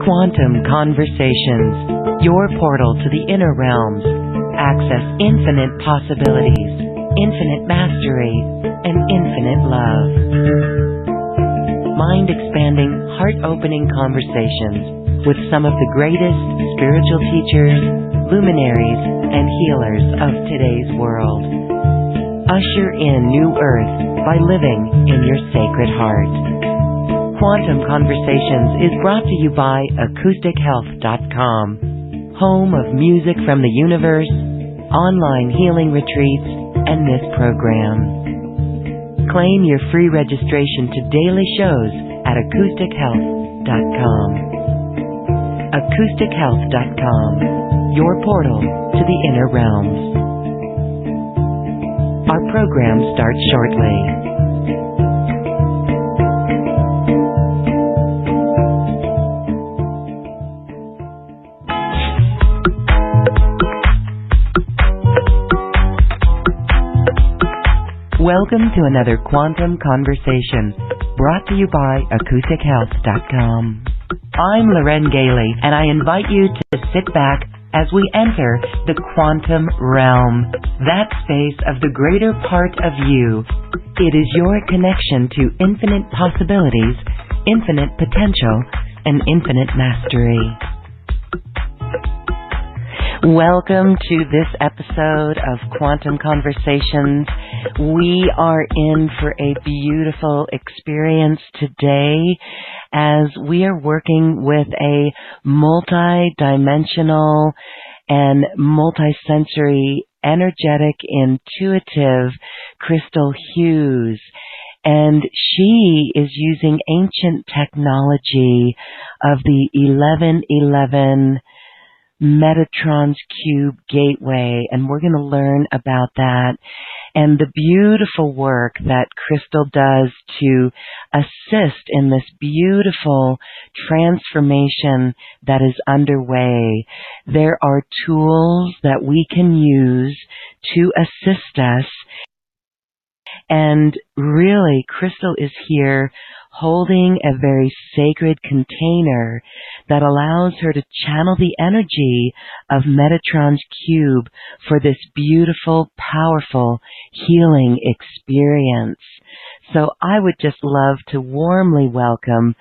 Quantum Conversations, your portal to the inner realms. Access infinite possibilities, infinite mastery, and infinite love. Mind-expanding, heart-opening conversations with some of the greatest spiritual teachers, luminaries, and healers of today's world. Usher in new earth by living in your sacred heart. Quantum Conversations is brought to you by acoustichealth.com, home of music from the universe, online healing retreats, and this program. Claim your free registration to daily shows at acoustichealth.com. acoustichealth.com, your portal to the inner realms. Our program starts shortly. Welcome to another Quantum Conversation, brought to you by acoustichealth.com. I'm Loren Gailey, and I invite you to sit back as we enter the quantum realm, that space of the greater part of you. It is your connection to infinite possibilities, infinite potential, and infinite mastery. Welcome to this episode of Quantum Conversations. We are in for a beautiful experience today as we are working with a multi-dimensional and multi-sensory, energetic, intuitive Christel Hughes. And she is using ancient technology of the 1111 Metatron's Cube Gateway, and we're going to learn about that and the beautiful work that Christel does to assist in this beautiful transformation that is underway. There are tools that we can use to assist us, and really, Christel is here holding a very sacred container that allows her to channel the energy of Metatron's cube for this beautiful, powerful healing experience. So I would just love to warmly welcome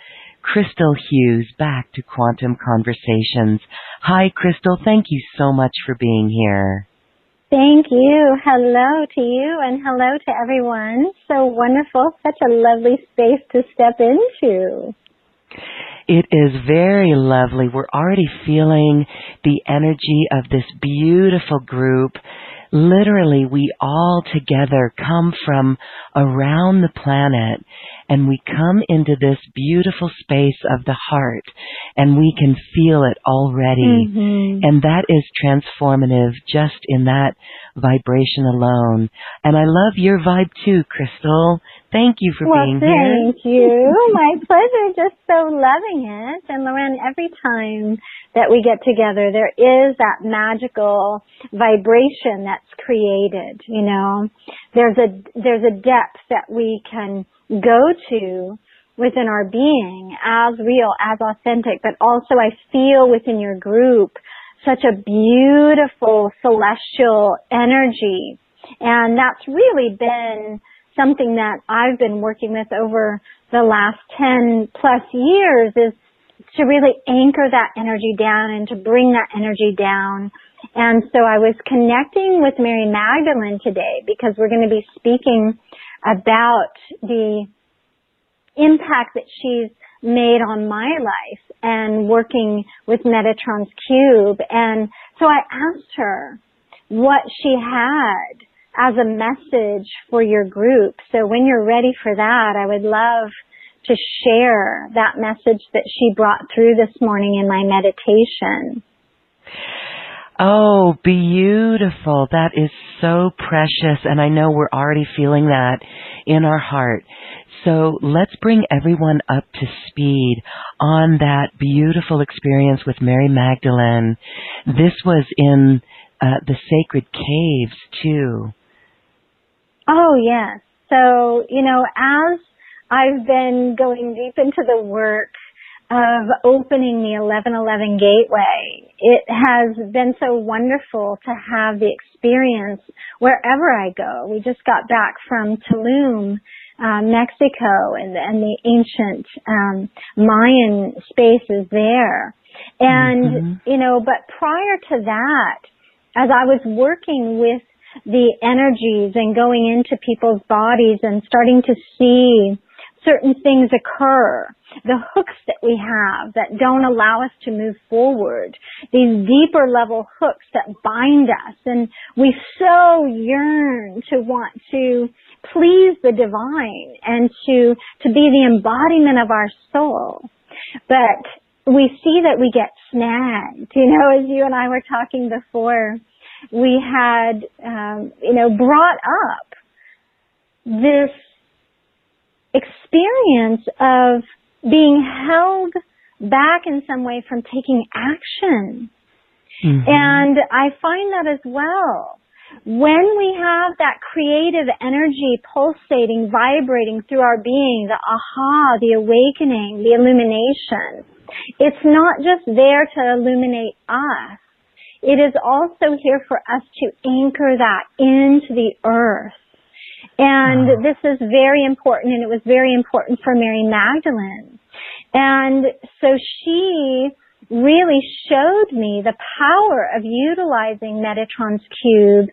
Christel Hughes back to Quantum Conversations. Hi, Christel. Thank you so much for being here. Thank you. Hello to you and hello to everyone. So wonderful. Such a lovely space to step into. It is very lovely. We're already feeling the energy of this beautiful group. Literally, we all together come from around the planet, and we come into this beautiful space of the heart, and we can feel it already. Mm-hmm. And that is transformative just in that vibration alone. And I love your vibe too, Christel. Thank you for being here. Thank you. My pleasure. Just so loving it. And Loren, every time that we get together, there is that magical vibration that's created. You know, there's a depth that we can go to within our being as real, as authentic, but also I feel within your group such a beautiful celestial energy. And that's really been something that I've been working with over the last 10 plus years, is to really anchor that energy down and to bring that energy down. And so I was connecting with Mary Magdalene today because we're going to be speaking about the impact that she's made on my life and working with Metatron's Cube. And so I asked her what she had as a message for your group. So when you're ready for that, I would love to share that message that she brought through this morning in my meditation. Oh, beautiful. That is so precious. And I know we're already feeling that in our heart. So let's bring everyone up to speed on that beautiful experience with Mary Magdalene. This was in the sacred caves too. Oh, yes. So, you know, as I've been going deep into the work of opening the 1111 gateway. It has been so wonderful to have the experience wherever I go. We just got back from Tulum, Mexico, and the ancient Mayan spaces there. And, but prior to that, as I was working with the energies and going into people's bodies and starting to see certain things occur, the hooks that we have that don't allow us to move forward, these deeper level hooks that bind us, and we so yearn to want to please the divine and to be the embodiment of our soul. But we see that we get snagged. As you and I were talking before, we had, brought up this experience of being held back in some way from taking action. And I find that as well. When we have that creative energy pulsating, vibrating through our being, the aha, the awakening, the illumination, it's not just there to illuminate us. It is also here for us to anchor that into the earth. And this is very important, and it was very important for Mary Magdalene. And so she really showed me the power of utilizing Metatron's cube,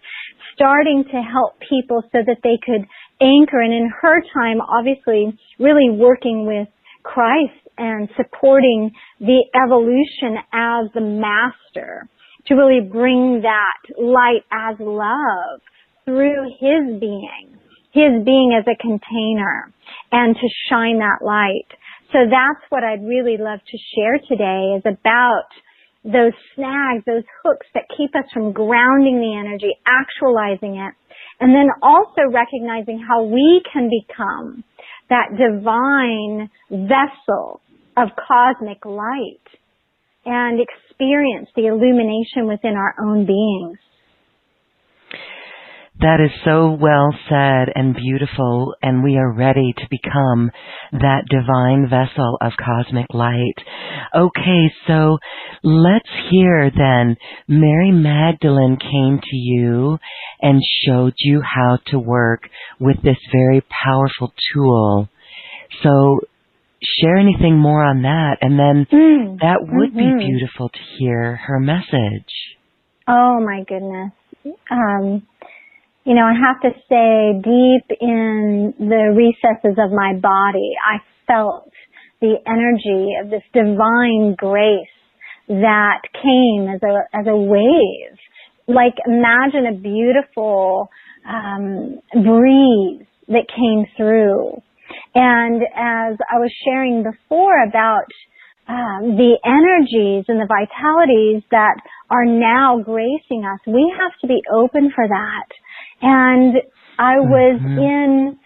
starting to help people so that they could anchor. And in her time, obviously, really working with Christ and supporting the evolution as the master to really bring that light as love through his being as a container, and to shine that light. So that's what I'd really love to share today, is about those snags, those hooks that keep us from grounding the energy, actualizing it, and then also recognizing how we can become that divine vessel of cosmic light and experience the illumination within our own beings. That is so well said and beautiful, and we are ready to become that divine vessel of cosmic light. Okay, so let's hear then. Mary Magdalene came to you and showed you how to work with this very powerful tool. So share anything more on that, and then that would be beautiful to hear her message. Oh my goodness. I have to say, deep in the recesses of my body, I felt the energy of this divine grace that came as a wave. Like, imagine a beautiful breeze that came through. And as I was sharing before about the energies and the vitalities that are now gracing us, we have to be open for that. And I was in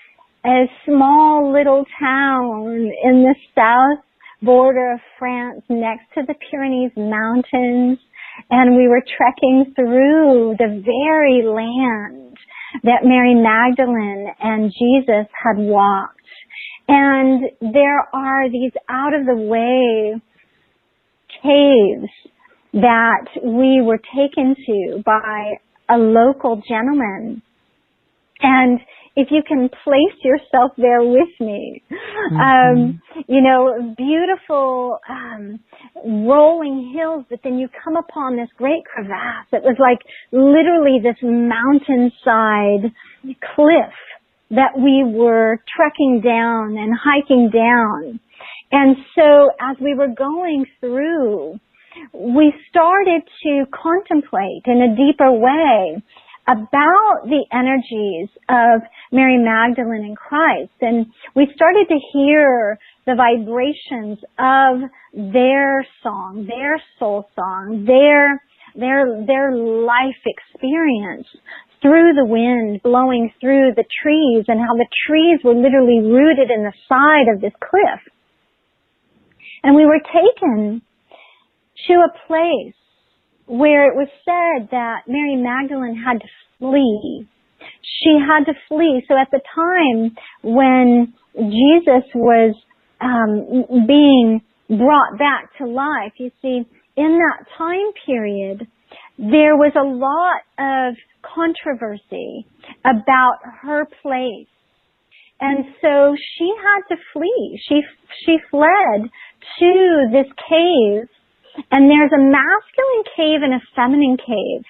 a small little town in the south border of France next to the Pyrenees Mountains, and we were trekking through the very land that Mary Magdalene and Jesus had walked. And there are these out-of-the-way caves that we were taken to by a local gentleman. And if you can place yourself there with me, beautiful rolling hills, but then you come upon this great crevasse. It was like literally this mountainside cliff that we were trekking down and hiking down. And so as we were going through, we started to contemplate in a deeper way about the energies of Mary Magdalene and Christ. And we started to hear the vibrations of their song, their soul song, their life experience through the wind, blowing through the trees, and how the trees were literally rooted in the side of this cliff. And we were taken to a place where it was said that Mary Magdalene had to flee. She had to flee. So at the time when Jesus was being brought back to life. You see, in that time period, there was a lot of controversy about her place. And so she had to flee. She fled to this cave, and there's a masculine cave and a feminine cave.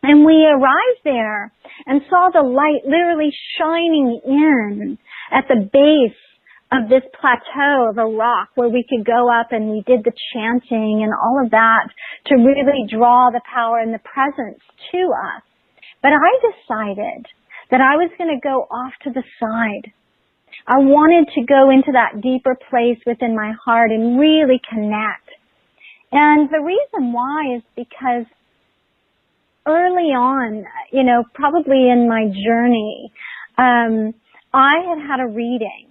And we arrived there and saw the light literally shining in at the base of this plateau of a rock where we could go up, and we did the chanting and all of that to really draw the power and the presence to us. But I decided that I was going to go off to the side. I wanted to go into that deeper place within my heart and really connect. And the reason why is because early on, you know, probably in my journey, I had a reading.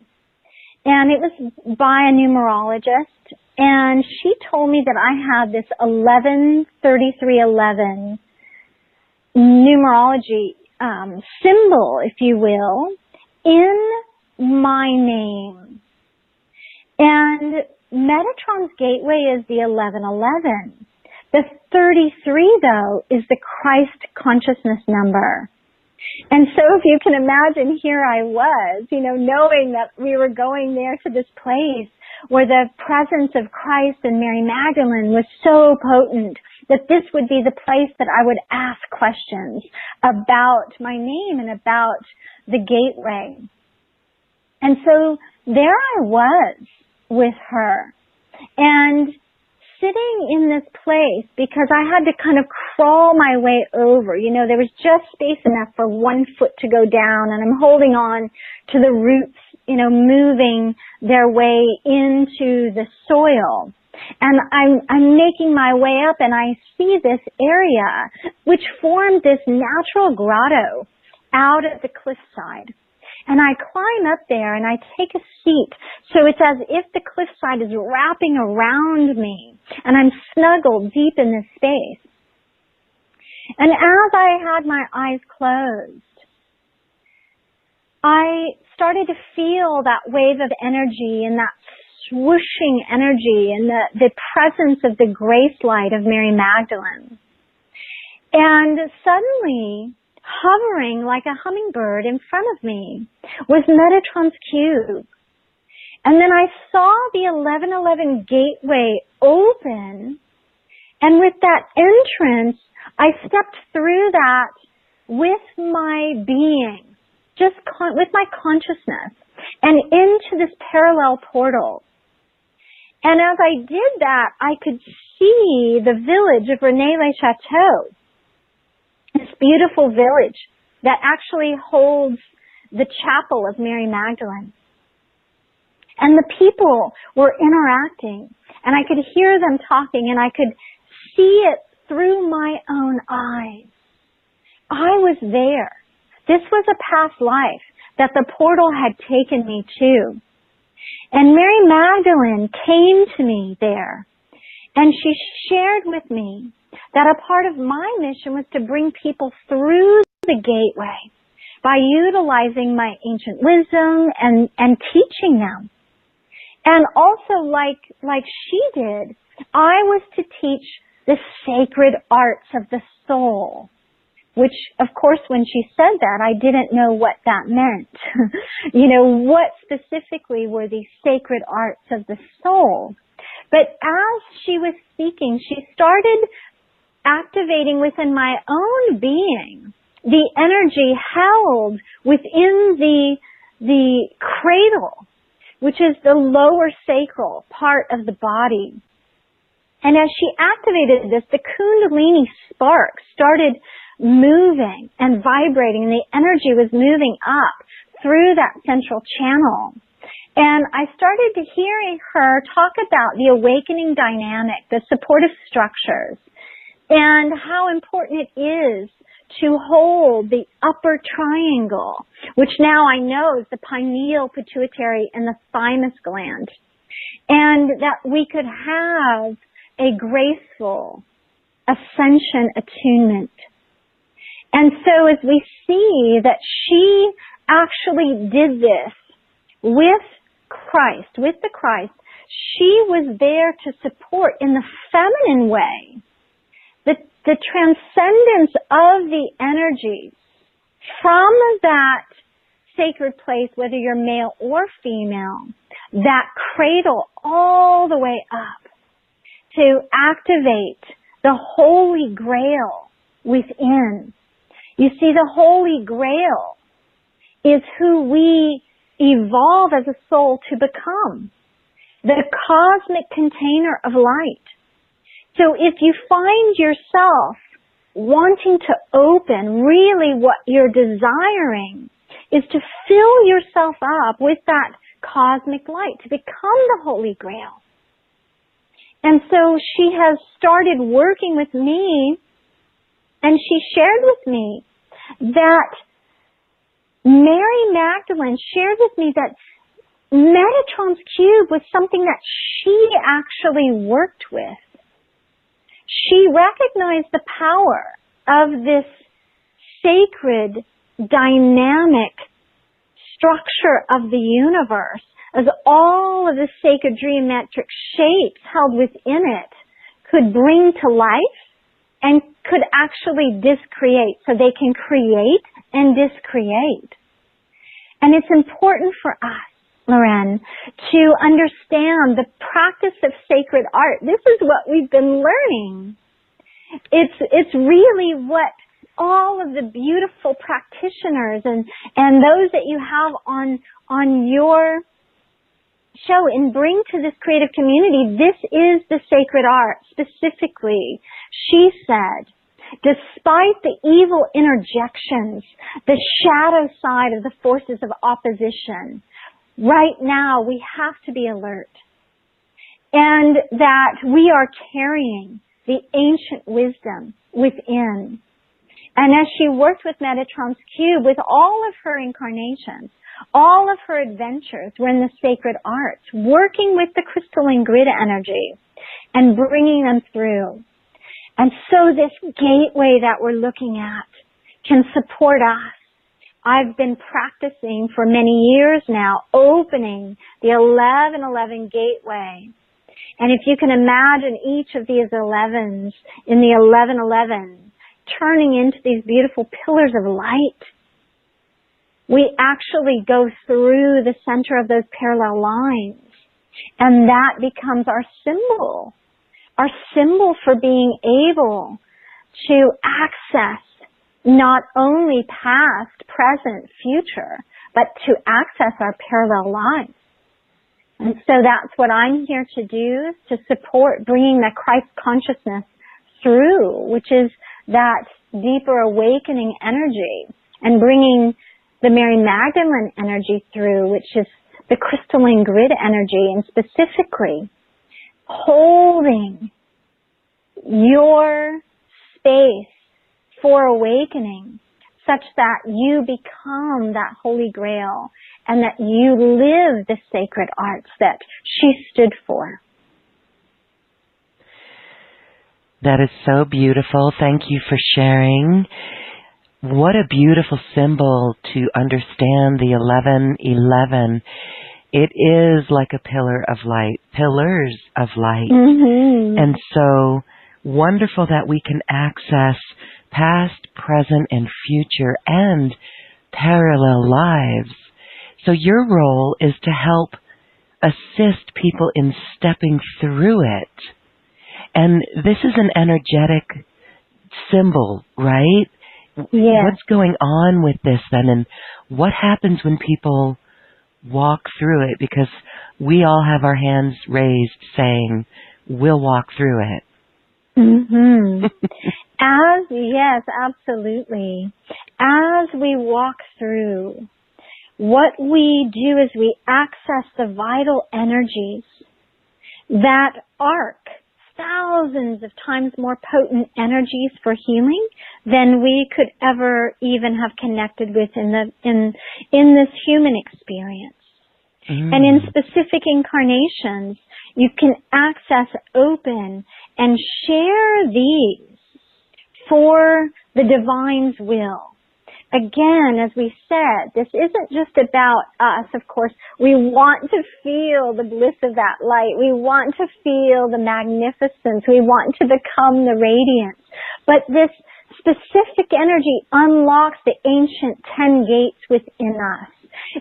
And it was by a numerologist, and she told me that I had this 11-33-11 numerology symbol, if you will, in my name. And Metatron's gateway is the 1111. The 33, though, is the Christ consciousness number. And so if you can imagine, here I was, you know, knowing that we were going there to this place where the presence of Christ and Mary Magdalene was so potent that this would be the place that I would ask questions about my name and about the gateway. And so there I was with her, and sitting in this place because I had to kind of crawl my way over. You know, there was just space enough for one foot to go down, and I'm holding on to the roots, you know, moving their way into the soil. And I'm making my way up, and I see this area which formed this natural grotto out at the cliffside. And I climb up there and I take a seat. So it's as if the cliffside is wrapping around me and I'm snuggled deep in this space. And as I had my eyes closed, I started to feel that wave of energy and that swooshing energy and the presence of the grace light of Mary Magdalene. And suddenly, hovering like a hummingbird in front of me was Metatron's cube. And then I saw the 1111 gateway open, and with that entrance, I stepped through that with my being, with my consciousness, and into this parallel portal. And as I did that, I could see the village of Rennes-le-Château, this beautiful village that actually holds the chapel of Mary Magdalene. And the people were interacting, and I could hear them talking, and I could see it through my own eyes. I was there. This was a past life that the portal had taken me to. And Mary Magdalene came to me there, and she shared with me that a part of my mission was to bring people through the gateway by utilizing my ancient wisdom and teaching them. And also, like she did, I was to teach the sacred arts of the soul, which, of course, when she said that, I didn't know what that meant. You know, what specifically were these sacred arts of the soul? But as she was speaking, she started activating within my own being the energy held within the cradle, which is the lower sacral part of the body. And as she activated this, the Kundalini spark started moving and vibrating, and the energy was moving up through that central channel. And I started to hear her talk about the awakening dynamic, the supportive structures, and how important it is to hold the upper triangle, which now I know is the pineal, pituitary, and the thymus gland, and that we could have a graceful ascension attunement. And so as we see that she actually did this with Christ, with the Christ, She was there to support in the feminine way the transcendence of the energies from that sacred place, whether you're male or female, that cradle all the way up to activate the Holy Grail within. You see, the Holy Grail is who we evolve as a soul to become, the cosmic container of light. So if you find yourself wanting to open, really what you're desiring is to fill yourself up with that cosmic light, to become the Holy Grail. And so she has started working with me, and she shared with me that Mary Magdalene shared with me that Metatron's cube was something that she actually worked with. She recognized the power of this sacred, dynamic structure of the universe, as all of the sacred geometric shapes held within it could bring to life and could actually discreate, so they can create and discreate. And it's important for us, Loren, to understand the practice of sacred art. This is what we've been learning. It's really what all of the beautiful practitioners and those that you have on your show and bring to this creative community. This is the sacred art. Specifically, she said, despite the evil interjections, the shadow side of the forces of opposition, right now we have to be alert, and that we are carrying the ancient wisdom within. And as she worked with Metatron's cube, with all of her incarnations, all of her adventures were in the sacred arts, working with the crystalline grid energy and bringing them through. And so this gateway that we're looking at can support us. I've been practicing for many years now, opening the 1111 gateway. And if you can imagine each of these 11s in the 1111 turning into these beautiful pillars of light, we actually go through the center of those parallel lines. And that becomes our symbol for being able to access not only past, present, future, but to access our parallel lives. And so that's what I'm here to do, to support bringing the Christ consciousness through, which is that deeper awakening energy, and bringing the Mary Magdalene energy through, which is the crystalline grid energy, and specifically holding your space for awakening such that you become that Holy Grail and that you live the sacred arts that she stood for. That is so beautiful. Thank you for sharing. What a beautiful symbol to understand the 1111. It is like a pillar of light, pillars of light. Mm-hmm. And so wonderful that we can access past, present, and future and parallel lives. So your role is to help assist people in stepping through it. And this is an energetic symbol, right? Yeah. What's going on with this then? And what happens when people walk through it? Because we all have our hands raised saying, we'll walk through it. Mm-hmm. Yes, absolutely. As we walk through, what we do is we access the vital energies that arc thousands of times more potent energies for healing than we could ever even have connected with in this human experience. And in specific incarnations, you can access, open, and share these for the divine's will. again, as we said, this isn't just about us, of course. We want to feel the bliss of that light. We want to feel the magnificence. We want to become the radiance. But this specific energy unlocks the ancient 10 gates within us.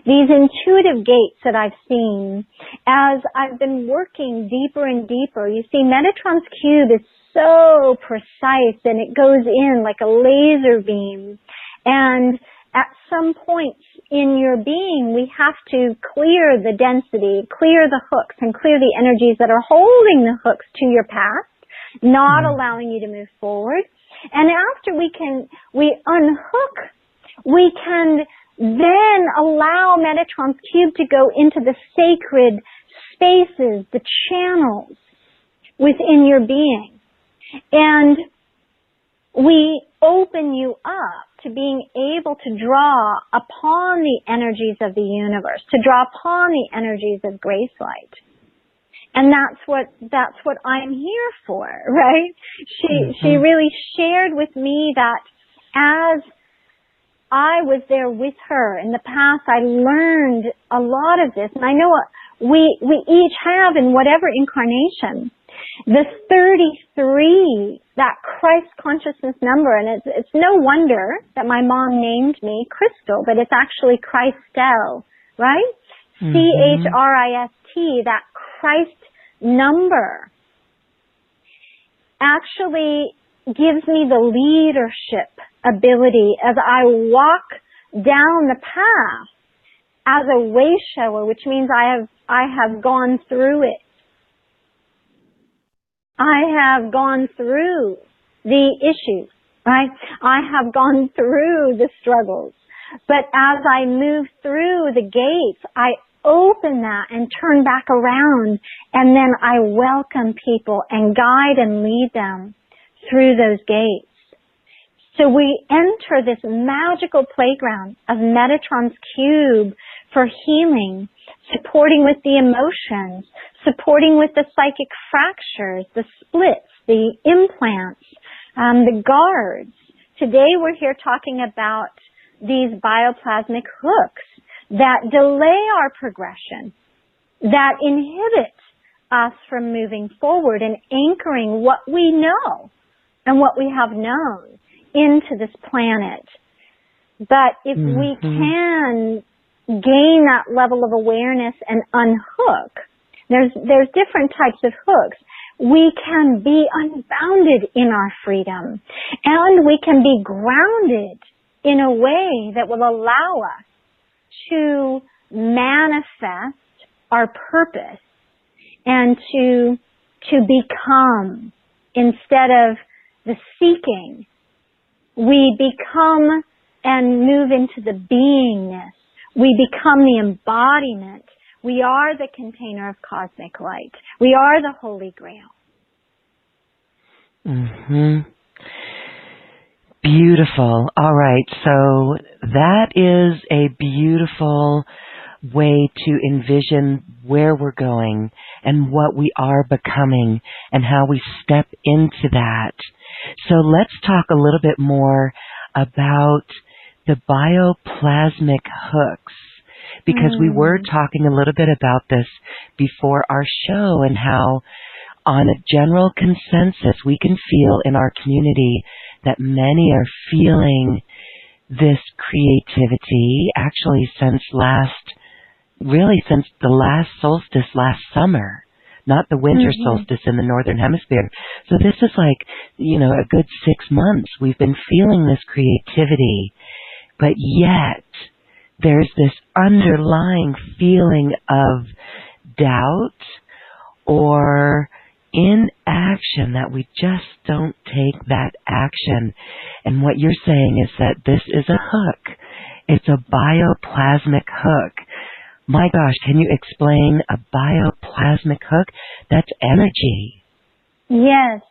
These intuitive gates that I've seen as I've been working deeper and deeper. You see, Metatron's cube is so precise and it goes in like a laser beam. And at some points in your being, we have to clear the density, clear the hooks, and clear the energies that are holding the hooks to your past, not allowing you to move forward. And after we unhook, we can then allow Metatron's cube to go into the sacred spaces, the channels within your being. And we open you up to being able to draw upon the energies of the universe, to draw upon the energies of grace light. And that's what I'm here for, right? She really shared with me that as I was there with her in the past, I learned a lot of this. And I know we each have in whatever incarnation the 33, that Christ consciousness number, and it's no wonder that my mom named me Christel, but it's actually Christel, right? Christ, that Christ number actually gives me the leadership ability as I walk down the path as a way shower, which means I have gone through it. I have gone through the issues, right? I have gone through the struggles. But as I move through the gates, I open that and turn back around, and then I welcome people and guide and lead them through those gates. So we enter this magical playground of Metatron's cube for healing, supporting with the emotions, supporting with the psychic fractures, the splits, the implants, the guards. Today we're here talking about these bioplasmic hooks that delay our progression, that inhibit us from moving forward and anchoring what we know and what we have known into this planet. But if we can gain that level of awareness and unhook, there's different types of hooks. We can be unbounded in our freedom, and we can be grounded in a way that will allow us to manifest our purpose and to become, instead of the seeking, we become and move into the beingness. We become the embodiment. We are the container of cosmic light. We are the Holy Grail. Beautiful. All right. So that is a beautiful way to envision where we're going and what we are becoming and how we step into that. So let's talk a little bit more about the bioplasmic hooks, because we were talking a little bit about this before our show and how on a general consensus we can feel in our community that many are feeling this creativity actually since the last solstice last summer, not the winter solstice in the northern hemisphere. So this is like, a good 6 months we've been feeling this creativity, but yet there's this underlying feeling of doubt or inaction that we just don't take that action. And what you're saying is that this is a hook. It's a bioplasmic hook. My gosh, can you explain a bioplasmic hook? That's energy. Yes.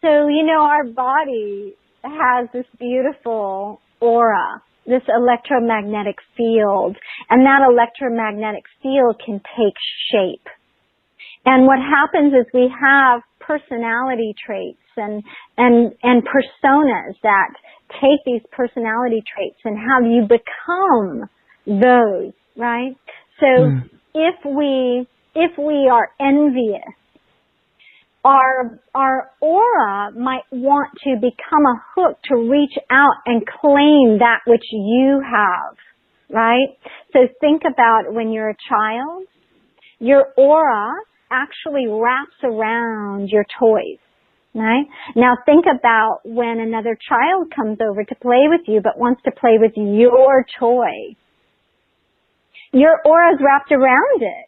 So, our body has this beautiful aura, this electromagnetic field, and that electromagnetic field can take shape. And what happens is we have personality traits and personas that take these personality traits and have you become those, right? So if we are envious, our aura might want to become a hook to reach out and claim that which you have, right? So think about when you're a child, your aura actually wraps around your toys, right? Now think about when another child comes over to play with you but wants to play with your toy. Your aura is wrapped around it.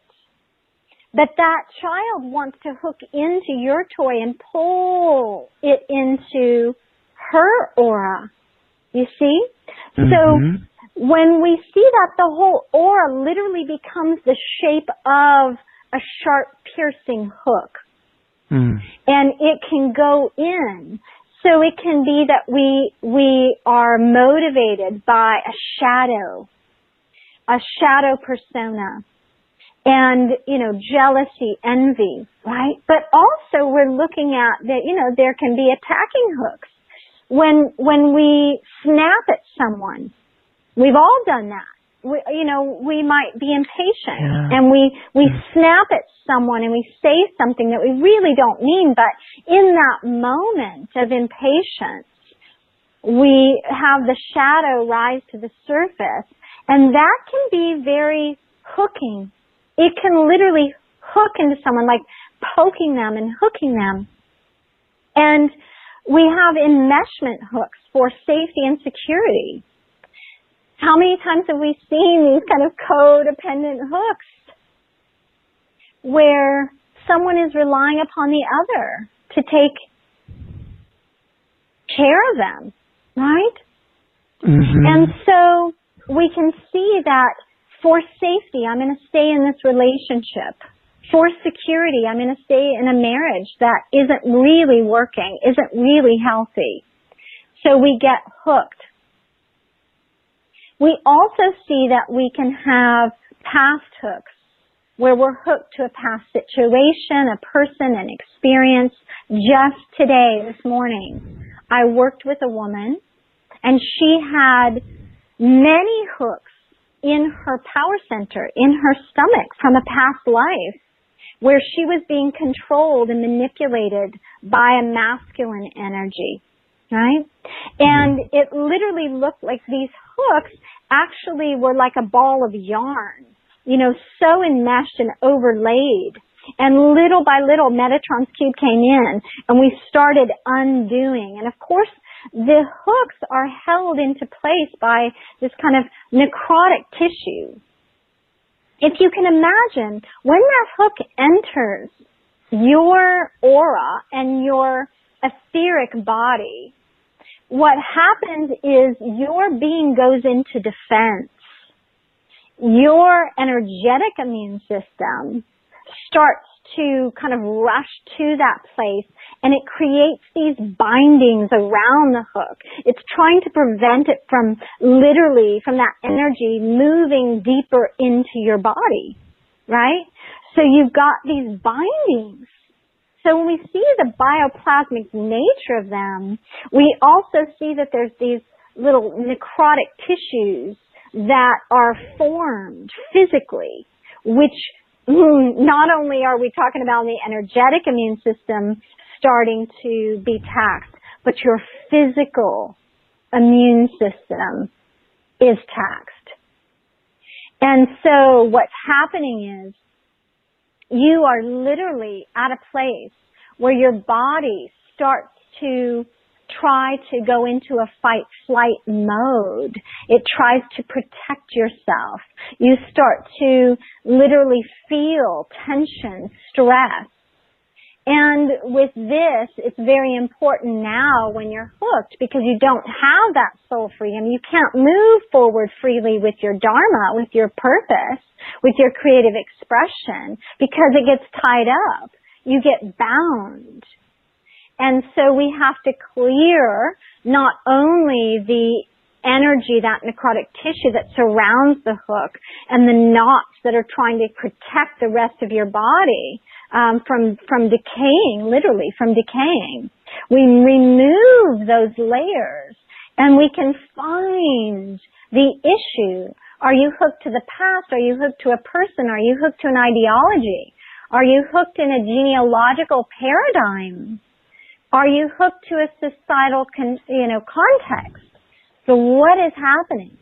But that child wants to hook into your toy and pull it into her aura. You see? So when we see that, the whole aura literally becomes the shape of a sharp piercing hook. And it can go in. So it can be that we are motivated by a shadow persona. And, jealousy, envy, right? But also we're looking at that, there can be attacking hooks. When we snap at someone, we've all done that. We might be impatient and we snap at someone and we say something that we really don't mean, but in that moment of impatience, we have the shadow rise to the surface, and that can be very hooking. It can literally hook into someone, like poking them and hooking them. And we have enmeshment hooks for safety and security. How many times have we seen these kind of codependent hooks where someone is relying upon the other to take care of them, right? And so we can see that for safety, I'm going to stay in this relationship. For security, I'm going to stay in a marriage that isn't really working, isn't really healthy. So we get hooked. We also see that we can have past hooks, where we're hooked to a past situation, a person, an experience. Just today, this morning, I worked with a woman, and she had many hooks in her power center, in her stomach from a past life, where she was being controlled and manipulated by a masculine energy, right? And it literally looked like these hooks actually were like a ball of yarn, so enmeshed and overlaid. And little by little, Metatron's cube came in, and we started undoing. And of course, the hooks are held into place by this kind of necrotic tissue. If you can imagine, when that hook enters your aura and your etheric body, what happens is your being goes into defense. Your energetic immune system starts to kind of rush to that place, and it creates these bindings around the hook. It's trying to prevent it from that energy moving deeper into your body, right? So you've got these bindings. So when we see the bioplasmic nature of them, we also see that there's these little necrotic tissues that are formed physically, which not only are we talking about the energetic immune system starting to be taxed, but your physical immune system is taxed. And so what's happening is you are literally at a place where your body starts to try to go into a fight-flight mode. It tries to protect yourself. You start to literally feel tension, stress. And with this, it's very important now when you're hooked, because you don't have that soul freedom. You can't move forward freely with your dharma, with your purpose, with your creative expression, because it gets tied up. You get bound. And so we have to clear not only the energy, that necrotic tissue that surrounds the hook, and the knots that are trying to protect the rest of your body from decaying, literally from decaying. We remove those layers and we can find the issue. Are you hooked to the past? Are you hooked to a person? Are you hooked to an ideology? Are you hooked in a genealogical paradigm? Are you hooked to a societal, context? So what is happening?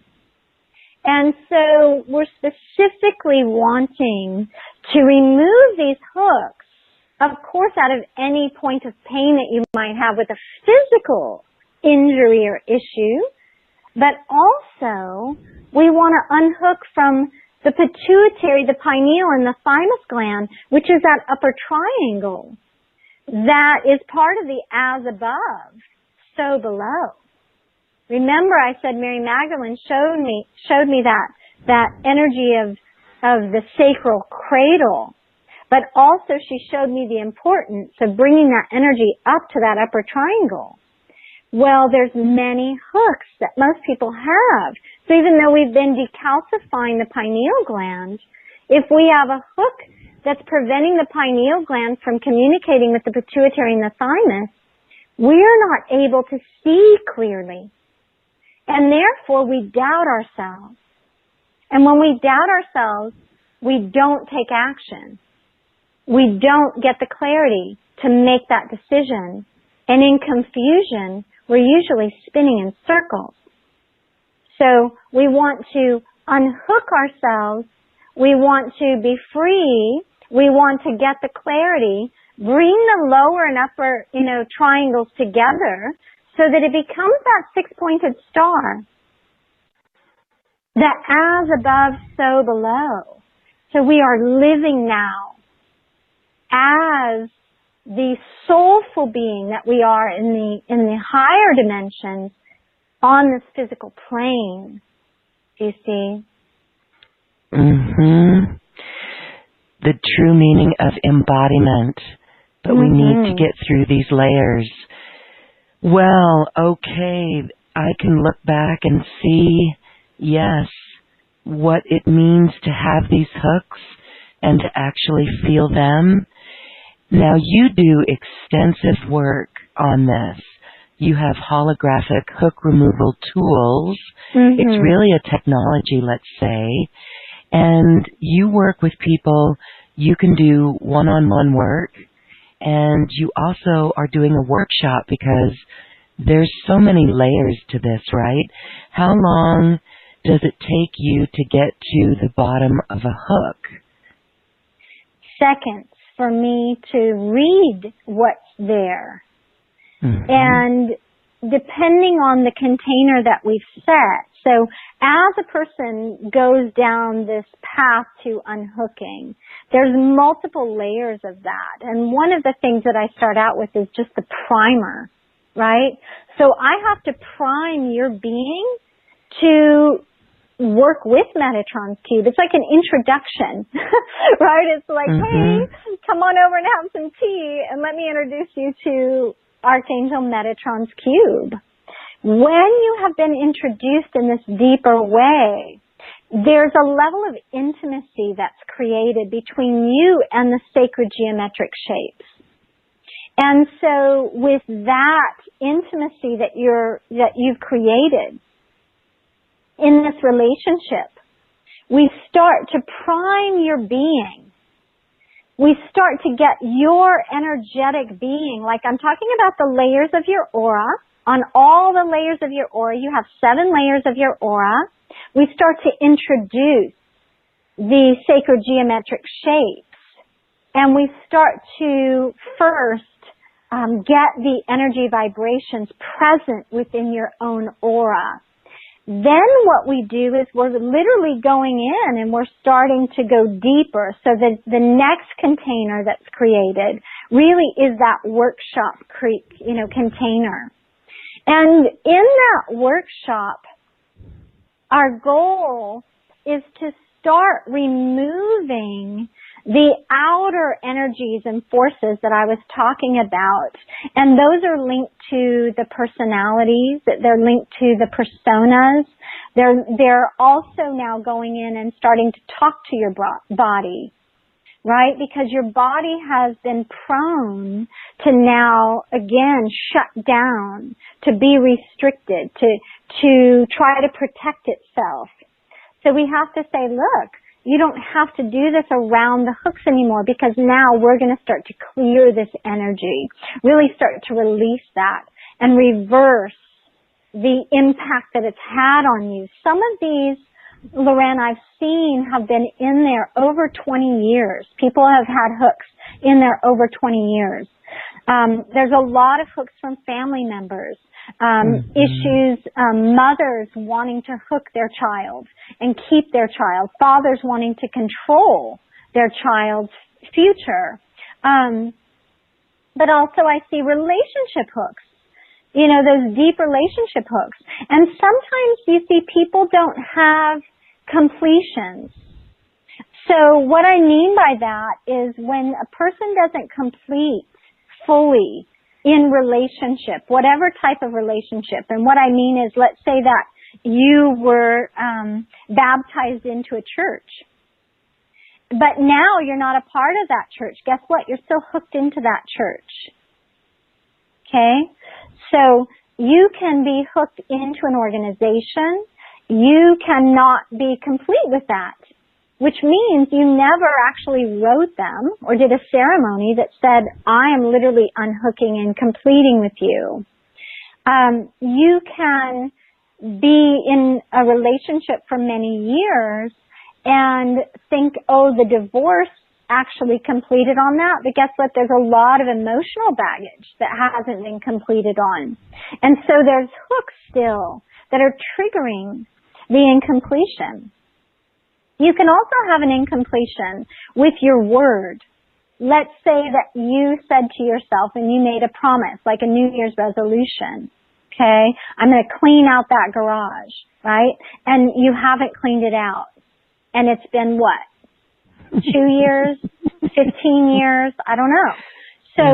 And so we're specifically wanting to remove these hooks, of course, out of any point of pain that you might have with a physical injury or issue, but also we want to unhook from the pituitary, the pineal, and the thymus gland, which is that upper triangle that is part of the as above, so below. Remember, I said Mary Magdalene showed me that energy of the sacral cradle, but also she showed me the importance of bringing that energy up to that upper triangle. Well, there's many hooks that most people have. So even though we've been decalcifying the pineal gland, if we have a hook that's preventing the pineal gland from communicating with the pituitary and the thymus, we're not able to see clearly. And therefore, we doubt ourselves. And when we doubt ourselves, we don't take action. We don't get the clarity to make that decision. And in confusion, we're usually spinning in circles. So we want to unhook ourselves. We want to be free. We want to get the clarity, bring the lower and upper, triangles together, so that it becomes that six-pointed star. That as above, so below. So we are living now as the soulful being that we are in the higher dimensions on this physical plane. Do you see? Mm-hmm. The true meaning of embodiment. But we need to get through these layers. Well, okay, I can look back and see, yes, what it means to have these hooks and to actually feel them. Now, you do extensive work on this. You have holographic hook removal tools. Mm-hmm. It's really a technology, let's say. And you work with people. You can do one-on-one work. And you also are doing a workshop because there's so many layers to this, right? How long does it take you to get to the bottom of a hook? Seconds for me to read what's there. Mm-hmm. And depending on the container that we've set, so as a person goes down this path to unhooking, there's multiple layers of that. And one of the things that I start out with is just the primer, right? So I have to prime your being to work with Metatron's cube. It's like an introduction, right? It's like, hey, come on over and have some tea and let me introduce you to Archangel Metatron's cube. When you have been introduced in this deeper way, there's a level of intimacy that's created between you and the sacred geometric shapes. And so with that intimacy that you've created in this relationship, we start to prime your being. We start to get your energetic being, like I'm talking about the layers of your aura. On all the layers of your aura, you have 7 layers of your aura. We start to introduce the sacred geometric shapes. And we start to first get the energy vibrations present within your own aura. Then what we do is we're literally going in and we're starting to go deeper so that the next container that's created really is that workshop container. And in that workshop, our goal is to start removing the outer energies and forces that I was talking about. And those are linked to the personalities, they're linked to the personas. They're also now going in and starting to talk to your body, right? Because your body has been prone to now, again, shut down, to be restricted, to try to protect itself. So we have to say, look, you don't have to do this around the hooks anymore, because now we're going to start to clear this energy, really start to release that and reverse the impact that it's had on you. Some of these, Loren, I've seen have been in there over 20 years. People have had hooks in there over 20 years. There's a lot of hooks from family members. Issues, mothers wanting to hook their child and keep their child, fathers wanting to control their child's future. But also I see relationship hooks, you know, those deep relationship hooks. And sometimes you see people don't have completions. So what I mean by that is when a person doesn't complete fully in relationship, whatever type of relationship. And what I mean is, let's say that you were baptized into a church, but now you're not a part of that church. Guess what? You're still hooked into that church. Okay? So you can be hooked into an organization. You cannot be complete with that, which means you never actually wrote them or did a ceremony that said, I am literally unhooking and completing with you. You can be in a relationship for many years and think, oh, the divorce actually completed on that. But guess what? There's a lot of emotional baggage that hasn't been completed on. And so there's hooks still that are triggering the incompletion. You can also have an incompletion with your word. Let's say that you said to yourself and you made a promise, like a New Year's resolution. Okay? I'm going to clean out that garage, right? And you haven't cleaned it out. And it's been what? 2 years? 15 years? I don't know. So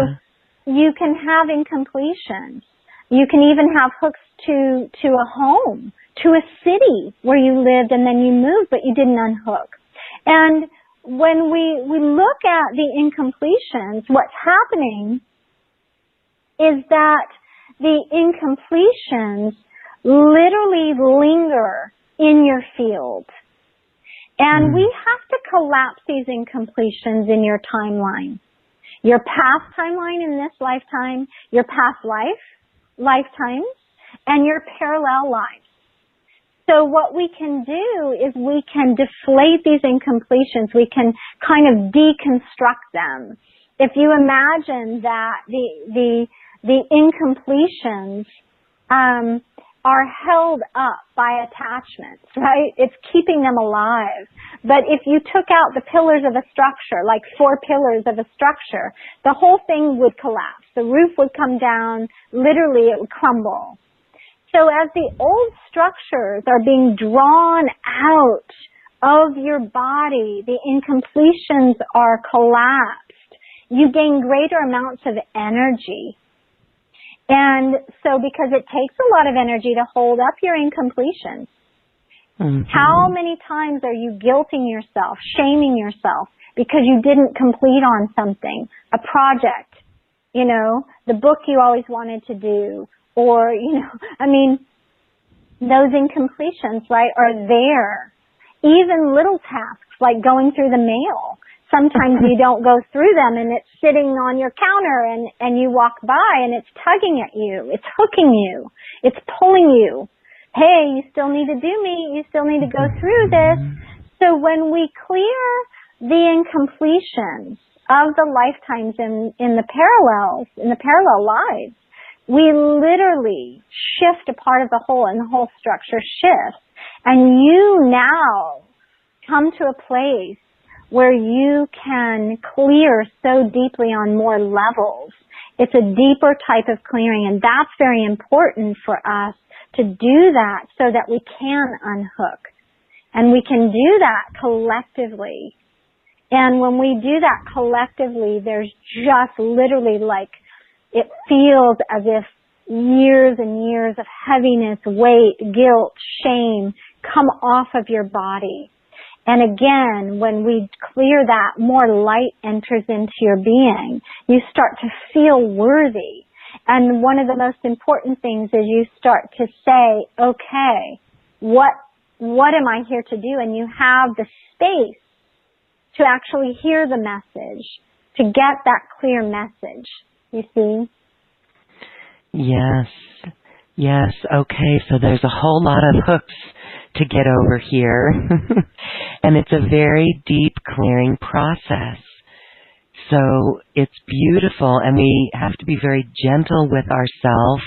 you can have incompletions. You can even have hooks to a home, to a city where you lived and then you moved but you didn't unhook. And when we look at the incompletions, what's happening is that the incompletions literally linger in your field. And we have to collapse these incompletions in your timeline. Your past timeline in this lifetime, your past lifetimes, and your parallel lives. So what we can do is we can deflate these incompletions. We can kind of deconstruct them. If you imagine that the incompletions are held up by attachments, right? It's keeping them alive. But if you took out the pillars of a structure, like 4 pillars of a structure, the whole thing would collapse. The roof would come down. Literally, it would crumble. So as the old structures are being drawn out of your body, the incompletions are collapsed. You gain greater amounts of energy. And so because it takes a lot of energy to hold up your incompletions, how many times are you guilting yourself, shaming yourself because you didn't complete on something, a project, you know, the book you always wanted to do, or, you know, I mean, those incompletions, right, are there. Even little tasks like going through the mail. Sometimes you don't go through them and it's sitting on your counter and you walk by and it's tugging at you. It's hooking you. It's pulling you. Hey, you still need to do me. You still need to go through this. So when we clear the incompletions of the lifetimes in the parallel lives, we literally shift a part of the whole and the whole structure shifts. And you now come to a place where you can clear so deeply on more levels. It's a deeper type of clearing, and that's very important for us to do that so that we can unhook. And we can do that collectively. And when we do that collectively, there's just literally like, it feels as if years and years of heaviness, weight, guilt, shame come off of your body. And again, when we clear that, more light enters into your being. You start to feel worthy. And one of the most important things is you start to say, okay, what am I here to do? And you have the space to actually hear the message, to get that clear message, you see? Yes. Yes. Okay. So there's a whole lot of hooks to get over here. And it's a very deep clearing process. So it's beautiful, and we have to be very gentle with ourselves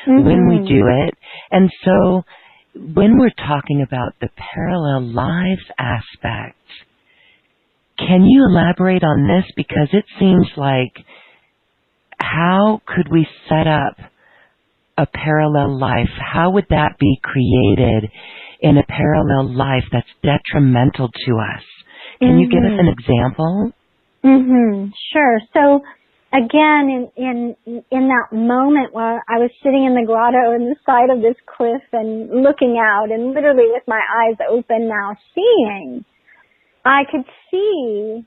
when we do it. And so when we're talking about the parallel lives aspect, can you elaborate on this? Because it seems like, how could we set up a parallel life? How would that be created in a parallel life that's detrimental to us? Can you give us an example? Sure. So again, in that moment where I was sitting in the grotto in the side of this cliff and looking out and literally with my eyes open now seeing, I could see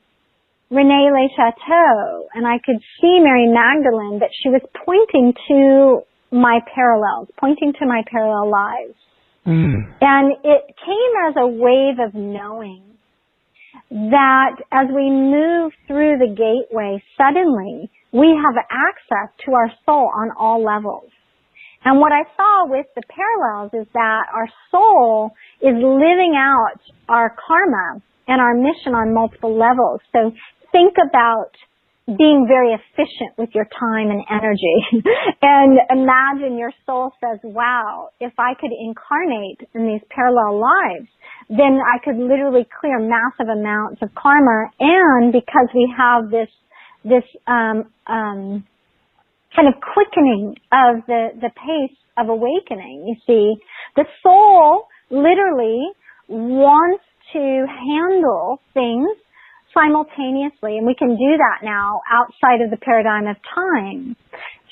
Renee Le Chateau and I could see Mary Magdalene, that she was pointing to my parallels, pointing to my parallel lives. And it came as a wave of knowing that as we move through the gateway, suddenly we have access to our soul on all levels. And what I saw with the parallels is that our soul is living out our karma and our mission on multiple levels. So think about being very efficient with your time and energy. And imagine your soul says, wow, if I could incarnate in these parallel lives, then I could literally clear massive amounts of karma. And because we have this kind of quickening of the pace of awakening, you see, the soul literally wants to handle things simultaneously, and we can do that now outside of the paradigm of time.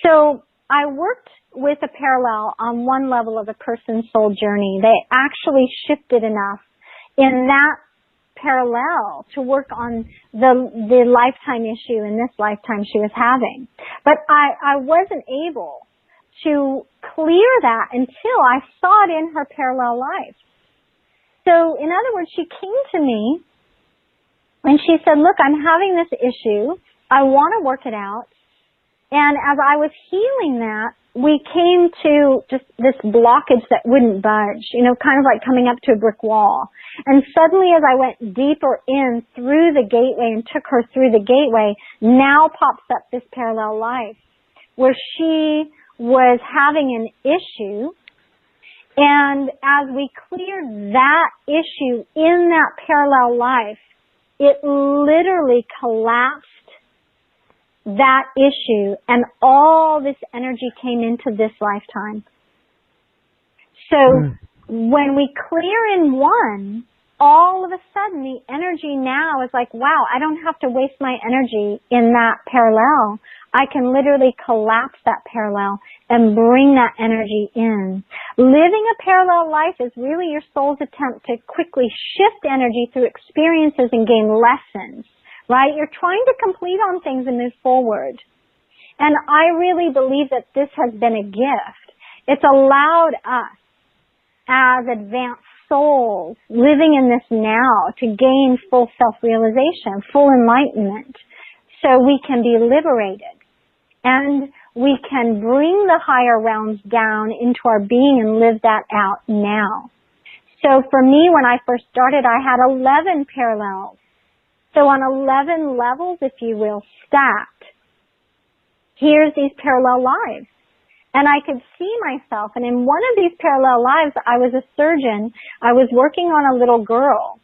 So I worked with a parallel on one level of a person's soul journey. They actually shifted enough in that parallel to work on the lifetime issue in this lifetime she was having. But I wasn't able to clear that until I saw it in her parallel life. So in other words, she came to me and she said, look, I'm having this issue. I want to work it out. And as I was healing that, we came to just this blockage that wouldn't budge, kind of like coming up to a brick wall. And suddenly as I went deeper in through the gateway and took her through the gateway, now pops up this parallel life where she was having an issue. And as we cleared that issue in that parallel life, it literally collapsed that issue, and all this energy came into this lifetime. So when we clear in one, all of a sudden the energy now is like, wow, I don't have to waste my energy in that parallel. I can literally collapse that parallel and bring that energy in. Living a parallel life is really your soul's attempt to quickly shift energy through experiences and gain lessons, right? You're trying to complete on things and move forward. And I really believe that this has been a gift. It's allowed us as advanced souls living in this now to gain full self-realization, full enlightenment, so we can be liberated. And we can bring the higher realms down into our being and live that out now. So for me, when I first started, I had 11 parallels. So on 11 levels, if you will, stacked, here's these parallel lives. And I could see myself. And in one of these parallel lives, I was a surgeon. I was working on a little girl.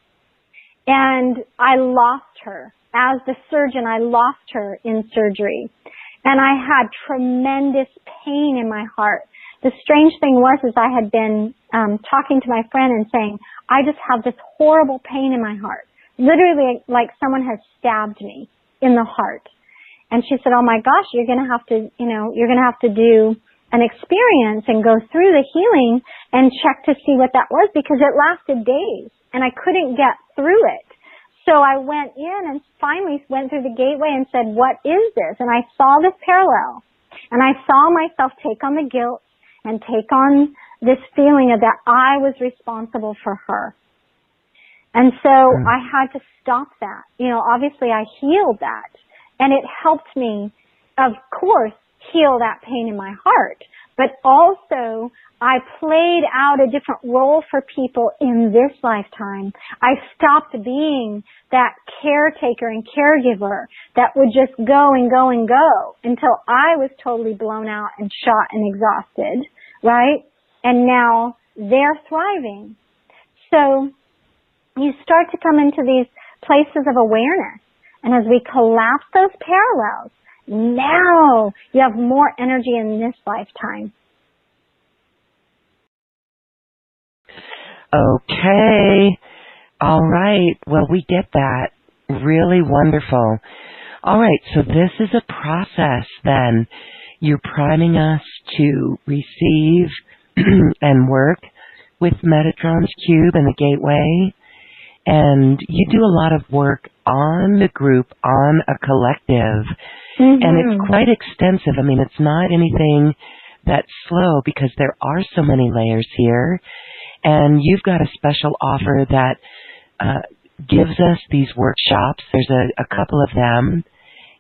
And I lost her. As the surgeon, I lost her in surgery. And I had tremendous pain in my heart. The strange thing was I had been talking to my friend and saying, I just have this horrible pain in my heart. Literally like someone has stabbed me in the heart. And she said, oh my gosh, you're going to have to do an experience and go through the healing and check to see what that was, because it lasted days and I couldn't get through it. So I went in and finally went through the gateway and said, what is this? And I saw this parallel, and I saw myself take on the guilt and take on this feeling of that I was responsible for her. And so I had to stop that. Obviously I healed that, and it helped me, of course, heal that pain in my heart. But also I played out a different role for people in this lifetime. I stopped being that caretaker and caregiver that would just go and go and go until I was totally blown out and shot and exhausted, right? And now they're thriving. So you start to come into these places of awareness. And as we collapse those parallels, now you have more energy in this lifetime. Okay. All right. Well, we get that. Really wonderful. All right. So this is a process then. You're priming us to receive and work with Metatron's cube and the gateway. And you do a lot of work on the group, on a collective. And it's quite extensive. I mean, it's not anything that's slow because there are so many layers here. And you've got a special offer that gives us these workshops. There's a couple of them,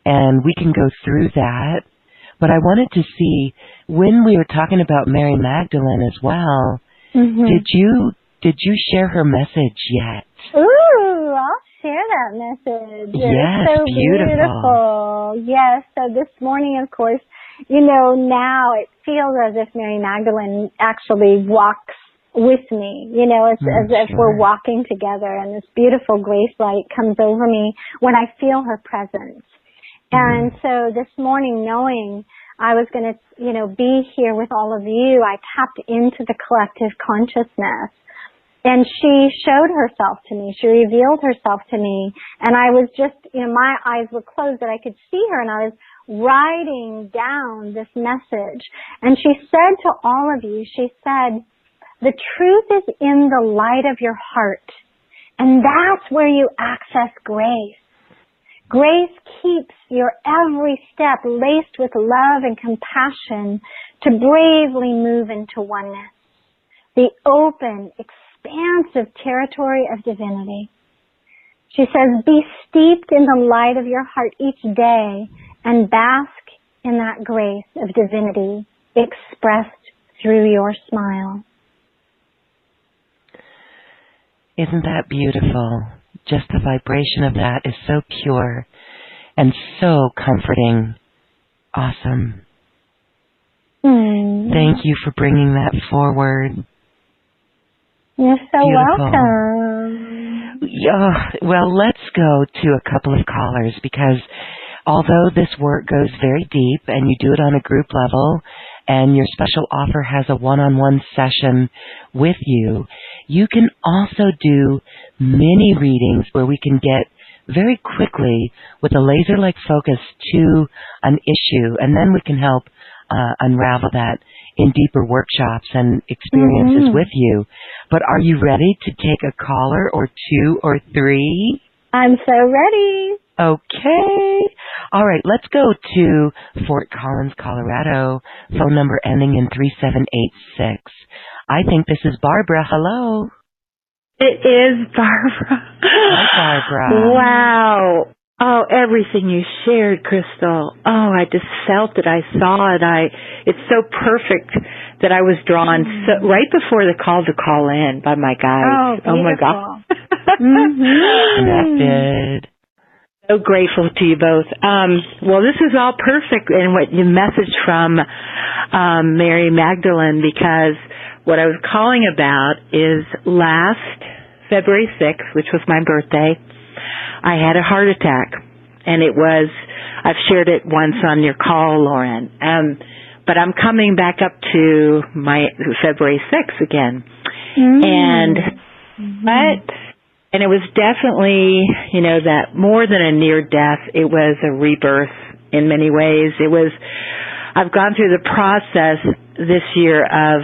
and we can go through that. But I wanted to see, when we were talking about Mary Magdalene as well, did you share her message yet? Ooh, I'll share that message. Yes, it's so beautiful. Yes, so this morning, of course, now it feels as if Mary Magdalene actually walks with me, as if we're walking together, and this beautiful grace light comes over me when I feel her presence. And so this morning, knowing I was going to, be here with all of you, I tapped into the collective consciousness. And she showed herself to me. She revealed herself to me. And I was just, my eyes were closed, but I could see her, and I was writing down this message. And she said to all of you, she said, the truth is in the light of your heart. And that's where you access grace. Grace keeps your every step laced with love and compassion to bravely move into oneness. The open, expansive territory of divinity. She says, be steeped in the light of your heart each day and bask in that grace of divinity expressed through your smile. Isn't that beautiful? Just the vibration of that is so pure and so comforting. Awesome. Thank you for bringing that forward. You're so beautiful. Welcome. Well, let's go to a couple of callers, because although this work goes very deep and you do it on a group level, and your special offer has a one-on-one session with you, you can also do mini readings where we can get very quickly with a laser-like focus to an issue, and then we can help unravel that in deeper workshops and experiences with you. But are you ready to take a caller or two or three? I'm so ready. Okay. All right, let's go to Fort Collins, Colorado, phone number ending in 3786. I think this is Barbara. Hello. It is Barbara. Hi, Barbara. Wow. Oh, everything you shared, Crystal. Oh, I just felt it. I saw it. It's so perfect that I was drawn right before the call to call in by my guides. Oh my God. Connected. So grateful to you both. Well, this is all perfect in what you messaged from Mary Magdalene, because what I was calling about is last February 6th, which was my birthday, I had a heart attack. And I've shared it once on your call, Lauren. But I'm coming back up to my February 6th again. And it was definitely, that more than a near death, it was a rebirth in many ways. It was I've gone through the process this year of,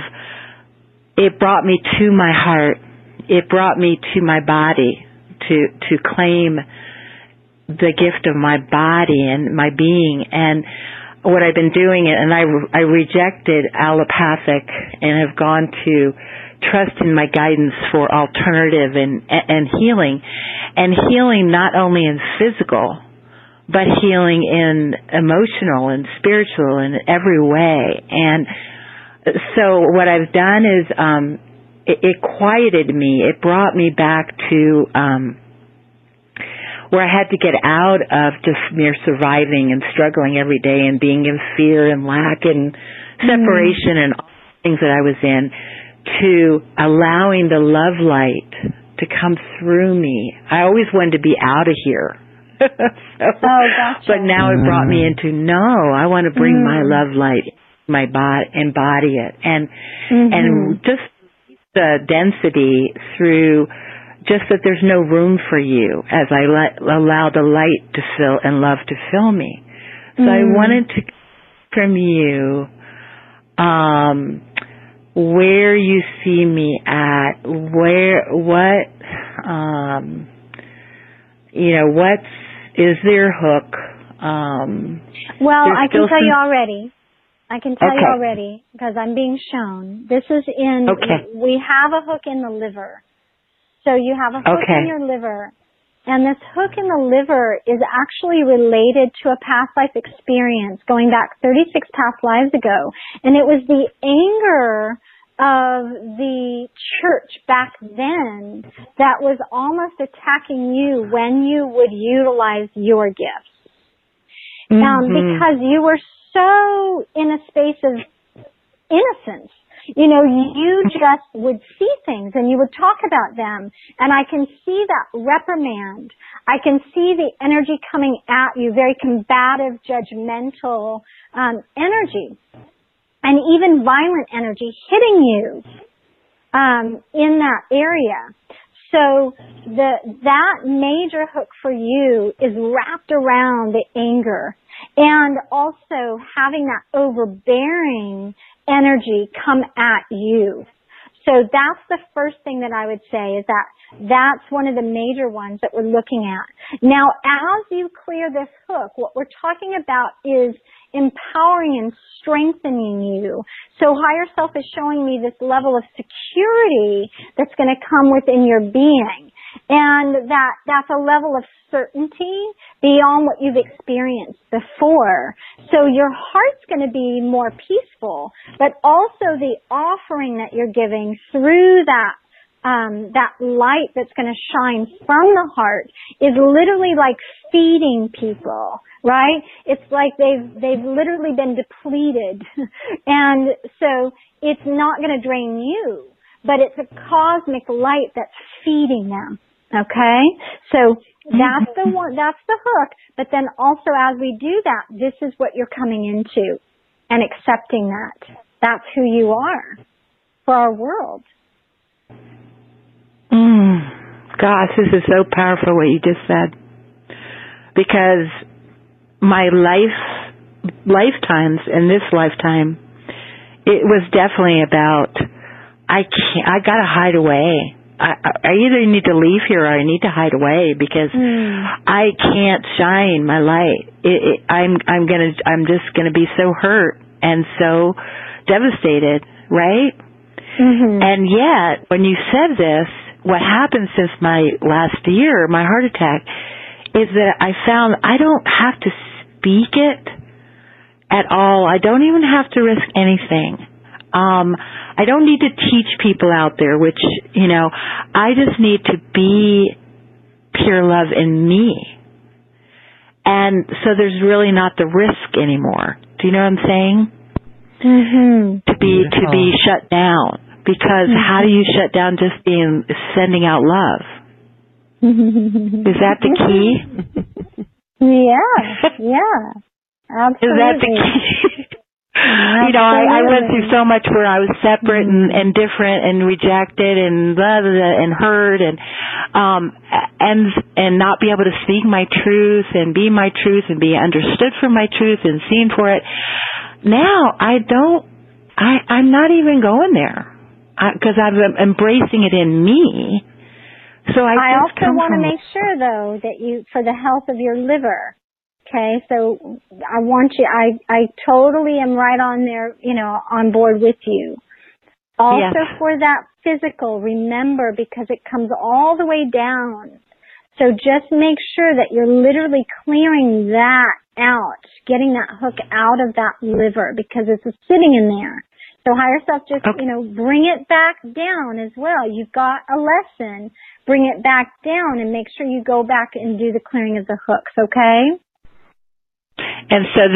it brought me to my heart. It brought me to my body to claim the gift of my body and my being. And what I've been doing, and I rejected allopathic and have gone to trust in my guidance for alternative and healing. And healing not only in physical, but healing in emotional and spiritual in every way. And so what I've done is it quieted me. It brought me back to where I had to get out of just mere surviving and struggling every day and being in fear and lack and separation and all the things that I was in, to allowing the love light to come through me. I always wanted to be out of here. Gotcha. But now it brought me into, no, I want to bring my love light, my body, embody it, and just the density through just that there's no room for you as I allow the light to fill and love to fill me. So I wanted to from you where you see me at, is there a hook? Well, I can tell you already. I can tell you already because I'm being shown. This is we have a hook in the liver. So you have a hook in your liver, and this hook in the liver is actually related to a past life experience going back 36 past lives ago. And it was the anger of the church back then that was almost attacking you when you would utilize your gifts. Because you were so in a space of innocence. You know, you just would see things and you would talk about them. And I can see that reprimand. I can see the energy coming at you, very combative, judgmental energy. And even violent energy hitting you in that area. So that major hook for you is wrapped around the anger and also having that overbearing energy come at you. So that's the first thing that I would say, is that that's one of the major ones that we're looking at. Now, as you clear this hook, what we're talking about is empowering and strengthening you. So higher self is showing me this level of security that's going to come within your being. And that's a level of certainty beyond what you've experienced before. So your heart's going to be more peaceful, but also the offering that you're giving through that light that's going to shine from the heart is literally like feeding people, right? It's like they've literally been depleted. And so it's not going to drain you, but it's a cosmic light that's feeding them. Okay? So that's the one, that's the hook. But then also as we do that, this is what you're coming into and accepting that. That's who you are for our world. Gosh, this is so powerful what you just said. Because my lifetimes in this lifetime, it was definitely about, I gotta hide away. I either need to leave here or I need to hide away because I can't shine my light. I'm just gonna be so hurt and so devastated, right? And yet, when you said this, what happened since my last year, my heart attack, is that I found I don't have to speak it at all. I don't even have to risk anything. I don't need to teach people out there, which, you know, I just need to be pure love in me. And so there's really not the risk anymore. Do you know what I'm saying? To be shut down. Because how do you shut down just sending out love? Is that the key? Yeah. Absolutely. Is that the key? You know, I went through so much where I was separate and different and rejected and blah, blah, blah, and hurt and not be able to speak my truth and be my truth and be understood for my truth and seen for it. now I'm not even going there because I'm embracing it in me. So I also want to make sure, though, that for the health of your liver, okay? So I want you, I totally am right on there, on board with you. Also for that physical, remember, because it comes all the way down. So just make sure that you're literally clearing that out, getting that hook out of that liver because it's sitting in there. So higher self, just, bring it back down as well. You've got a lesson. Bring it back down and make sure you go back and do the clearing of the hooks, okay? And so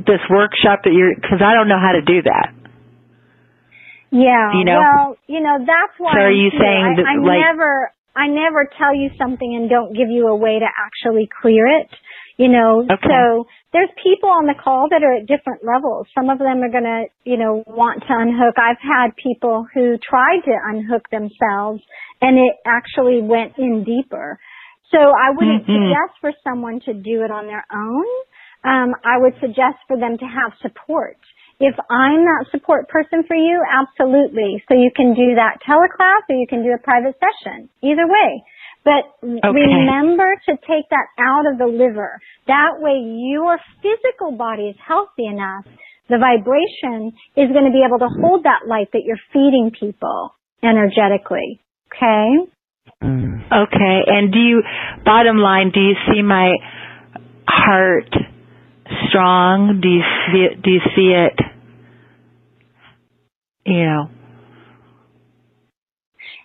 this workshop because I don't know how to do that. Yeah. Well, that's why. So are you saying that I never tell you something and don't give you a way to actually clear it. Okay. So there's people on the call that are at different levels. Some of them are going to, want to unhook. I've had people who tried to unhook themselves and it actually went in deeper. So I wouldn't suggest for someone to do it on their own. I would suggest for them to have support. If I'm that support person for you, absolutely. So you can do that teleclass or you can do a private session. Either way. But remember to take that out of the liver. That way your physical body is healthy enough. The vibration is going to be able to hold that light that you're feeding people energetically. Okay? Okay. And bottom line, do you see my heart strong? Do you see it,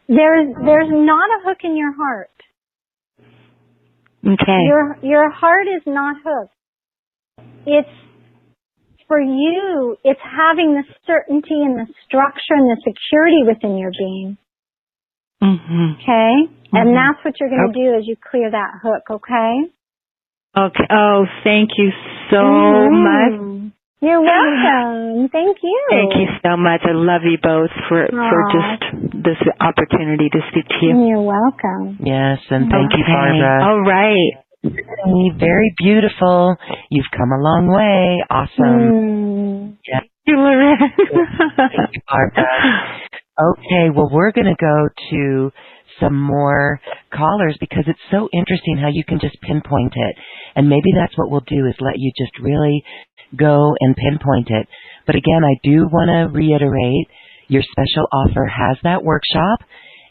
There's not a hook in your heart. Okay. Your heart is not hooked. It's for you, it's having the certainty and the structure and the security within your being. Okay? And that's what you're going to do as you clear that hook, okay? Okay. Oh, thank you so much. You're welcome. Thank you. Thank you so much. I love you both for just this opportunity to speak to you. You're welcome. Yes, and thank you, Barbara. All right. Very beautiful. You've come a long way. Awesome. Thank you, Lorraine. Thank you, Barbara. Okay, well, we're going to go to some more callers because it's so interesting how you can just pinpoint it. And maybe that's what we'll do is let you just really go and pinpoint it. But again, I do want to reiterate your special offer has that workshop,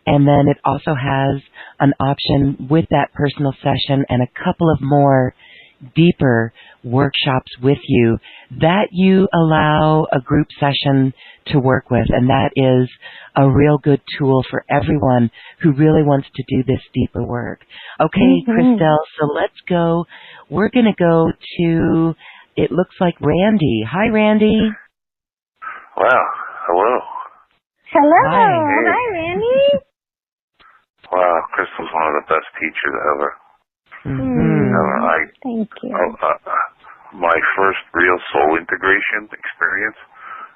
and then it also has an option with that personal session and a couple of more deeper workshops with you that you allow a group session to work with, and that is a real good tool for everyone who really wants to do this deeper work. Okay, Christel, so let's go. We're going to go to, it looks like Randy. Hi, Randy. Wow, hello. Hello. Hi, Hi Randy. Wow, Crystal's one of the best teachers ever. Thank you. My first real soul integration experience,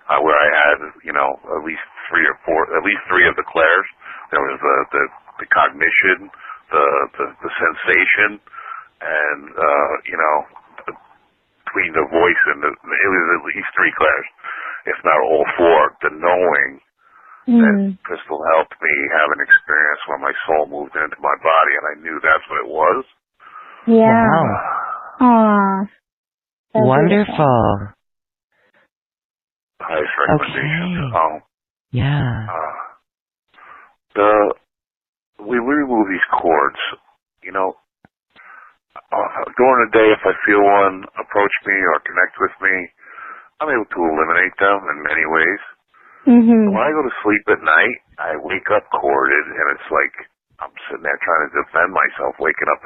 where I had, at least three of the clairs. There was the cognition, the sensation, and between the voice and it was at least three clairs, if not all four. The knowing that Crystal helped me have an experience where my soul moved into my body, and I knew that's what it was. Yeah. Wow. Wonderful. Highest recommendation. Okay. Yeah. We remove these cords, during the day, if I feel one approach me or connect with me, I'm able to eliminate them in many ways. When I go to sleep at night, I wake up corded, and it's like I'm sitting there trying to defend myself, waking up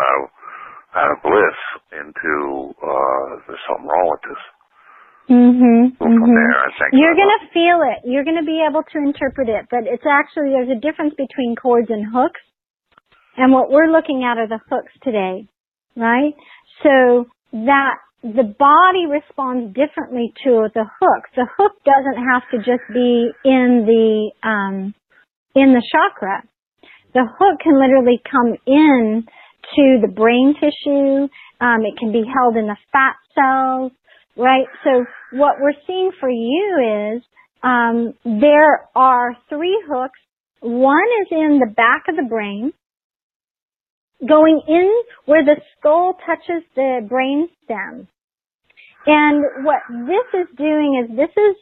out of bliss into there's something wrong with this. From there, I think you're going to feel it. You're going to be able to interpret it, but it's actually, there's a difference between cords and hooks, and what we're looking at are the hooks today, right? So that the body responds differently to the hook. The hook doesn't have to just be in the chakra. The hook can literally come in to the brain tissue. It can be held in the fat cells, right? So what we're seeing for you is there are 3 hooks. One is in the back of the brain, going in where the skull touches the brain stem. And what this is doing is this is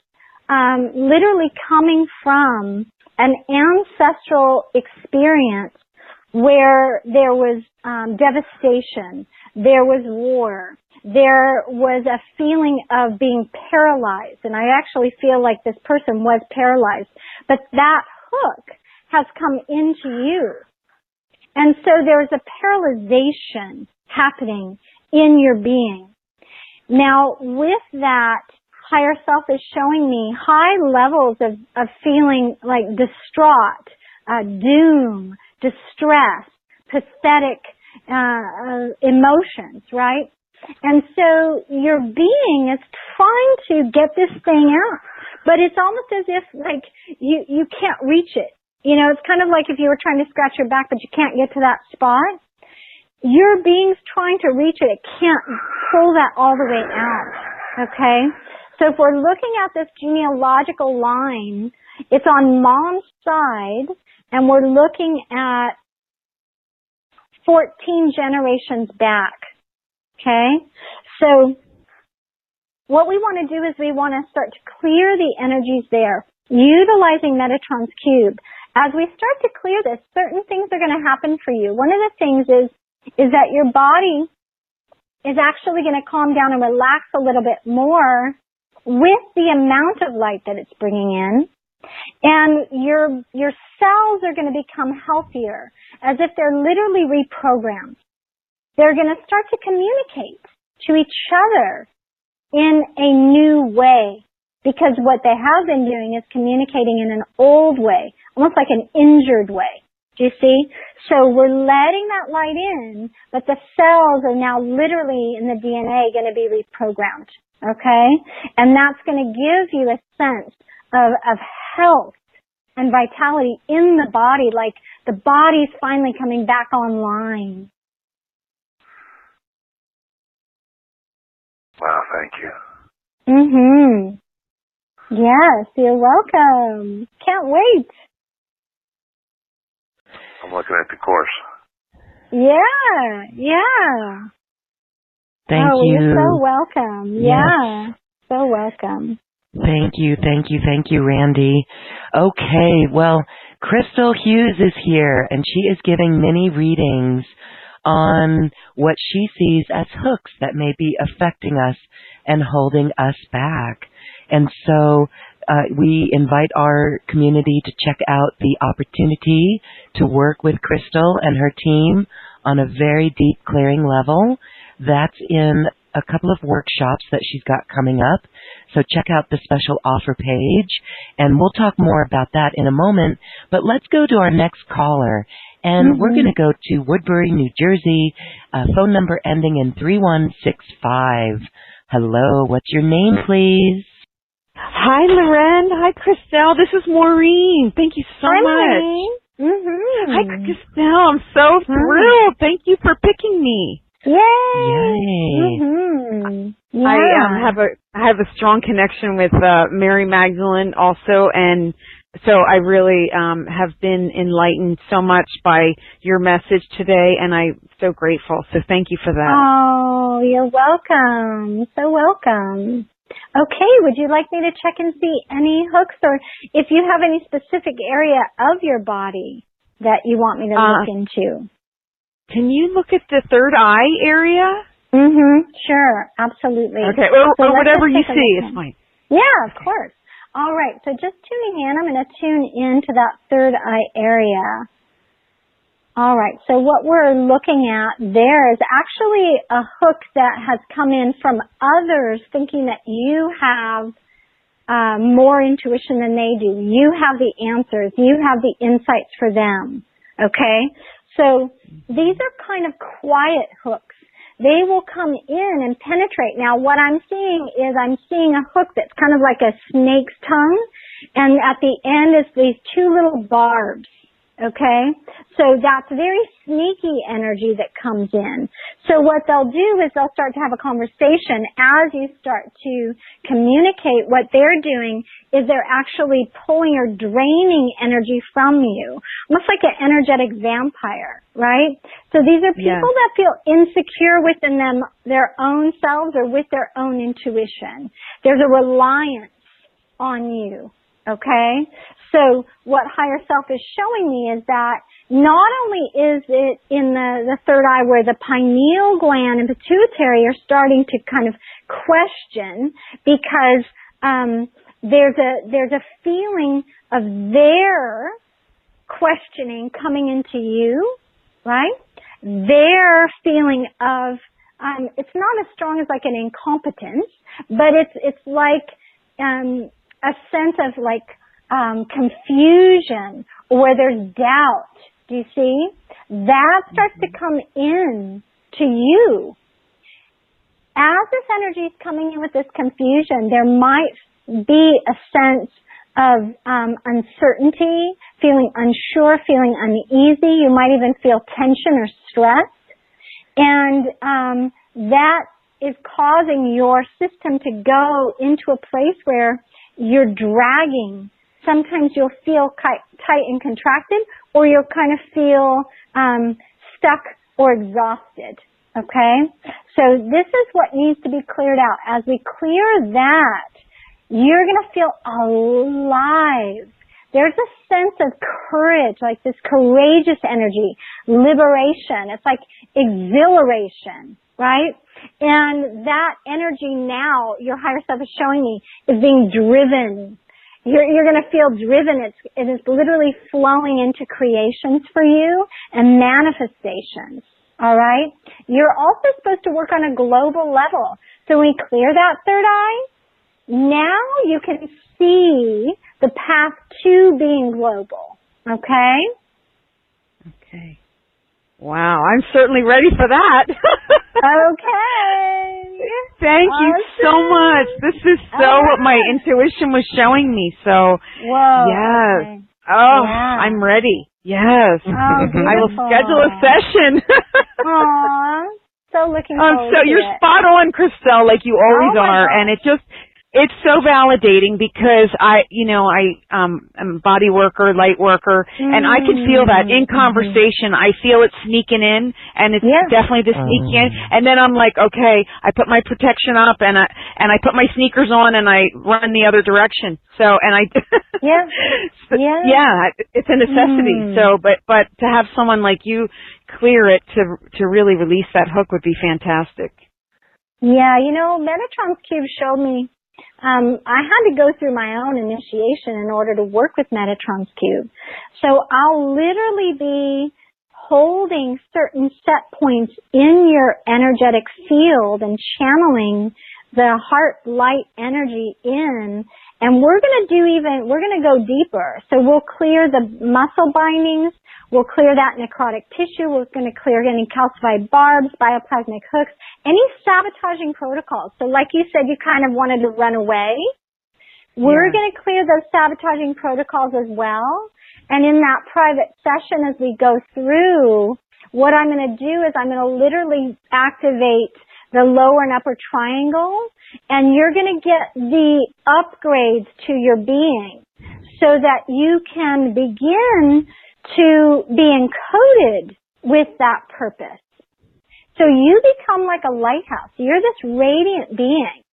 literally coming from an ancestral experience where there was devastation, there was war, there was a feeling of being paralyzed. And I actually feel like this person was paralyzed. But that hook has come into you. And so there's a paralyzation happening in your being. Now, with that, higher self is showing me high levels of feeling like distraught, doom, distress, pathetic emotions, right? And so your being is trying to get this thing out, but it's almost as if like you can't reach it. You know, it's kind of like if you were trying to scratch your back, but you can't get to that spot. Your being's trying to reach it. It can't pull that all the way out. Okay? So if we're looking at this genealogical line, it's on mom's side, and we're looking at 14 generations back. Okay? So what we want to do is we want to start to clear the energies there, utilizing Metatron's cube. As we start to clear this, certain things are going to happen for you. One of the things is that your body is actually going to calm down and relax a little bit more with the amount of light that it's bringing in. And your cells are going to become healthier, as if they're literally reprogrammed. They're going to start to communicate to each other in a new way, because what they have been doing is communicating in an old way, almost like an injured way. Do you see? So we're letting that light in, but the cells are now literally in the DNA going to be reprogrammed. Okay? And that's going to give you a sense of health and vitality in the body, like the body's finally coming back online. Wow, thank you. Mm-hmm. Yes, you're welcome. Can't wait. I'm looking at the course. Yeah. Thank you. You're so welcome. Yes. Yeah, so welcome. Thank you, Randy. Okay, well, Christel Hughes is here, and she is giving mini readings on what she sees as hooks that may be affecting us and holding us back. And so we invite our community to check out the opportunity to work with Christel and her team on a very deep clearing level. That's in a couple of workshops that she's got coming up. So check out the special offer page, and we'll talk more about that in a moment. But let's go to our next caller, and we're going to go to Woodbury, New Jersey, phone number ending in 3165. Hello, what's your name, please? Hi, Loren. Hi, Christel. This is Maureen. Thank you so much. Maureen. Mm-hmm. Hi, Christel. I'm so thrilled. Thank you for picking me. Yay! Yay! Mm-hmm. Yeah. I have a strong connection with Mary Magdalene also, and so I really have been enlightened so much by your message today, and I'm so grateful. So thank you for that. Oh, you're welcome. So welcome. Okay, would you like me to check and see any hooks, or if you have any specific area of your body that you want me to look into? Can you look at the third eye area? Mm-hmm. Sure, absolutely. Okay, or whatever you see is fine. Yeah, of course. All right, so just tuning in, I'm going to tune into that third eye area. All right, so what we're looking at there is actually a hook that has come in from others thinking that you have more intuition than they do. You have the answers. You have the insights for them. Okay? So these are kind of quiet hooks. They will come in and penetrate. Now what I'm seeing is I'm seeing a hook that's kind of like a snake's tongue, and at the end is these two little barbs. Okay? So that's very sneaky energy that comes in. So what they'll do is they'll start to have a conversation. As you start to communicate, what they're doing is they're actually pulling or draining energy from you. Almost like an energetic vampire, right? So these are people that feel insecure within their own selves or with their own intuition. There's a reliance on you. Okay? So what higher self is showing me is that not only is it in the third eye where the pineal gland and pituitary are starting to kind of question because there's a feeling of their questioning coming into you, right? Their feeling of it's not as strong as like an incompetence, but it's like a sense of like confusion or where there's doubt. Do you see? That starts to come in to you. As this energy is coming in with this confusion, there might be a sense of uncertainty, feeling unsure, feeling uneasy. You might even feel tension or stress. And that is causing your system to go into a place where you're dragging. Sometimes you'll feel tight and contracted, or you'll kind of feel stuck or exhausted. Okay? So this is what needs to be cleared out. As we clear that, you're going to feel alive. There's a sense of courage, like this courageous energy, liberation. It's like exhilaration, right? And that energy now, your higher self is showing me, is being driven. You're going to feel driven. It is literally flowing into creations for you and manifestations. All right? You're also supposed to work on a global level. So when we clear that third eye, now you can see the path to being global. Okay? Okay. Wow, I'm certainly ready for that. Okay. Thank you so much. This is what my intuition was showing me. So, whoa. Yes. Okay. Oh, yeah. I'm ready. Yes. Oh, I will schedule a session. Aw. So looking forward to you're it. spot on, Christel, like you always are. God. And it's so validating because I'm a body worker, light worker, and I can feel that in conversation. I feel it sneaking in, and it's definitely the sneak in. And then I'm like, okay, I put my protection up, and I put my sneakers on, and I run the other direction. So, and I, it's a necessity. So, but to have someone like you clear it to really release that hook would be fantastic. Yeah, Metatron's cube showed me. I had to go through my own initiation in order to work with Metatron's cube. So I'll literally be holding certain set points in your energetic field and channeling the heart light energy in. And we're going to go deeper. So we'll clear the muscle bindings. We'll clear that necrotic tissue. We're going to clear any calcified barbs, bioplasmic hooks, any sabotaging protocols. So like you said, you kind of wanted to run away. We're going to clear those sabotaging protocols as well. And in that private session, as we go through, what I'm going to do is I'm going to literally activate the lower and upper triangle, and you're going to get the upgrades to your being so that you can begin to be encoded with that purpose. So you become like a lighthouse. You're this radiant being.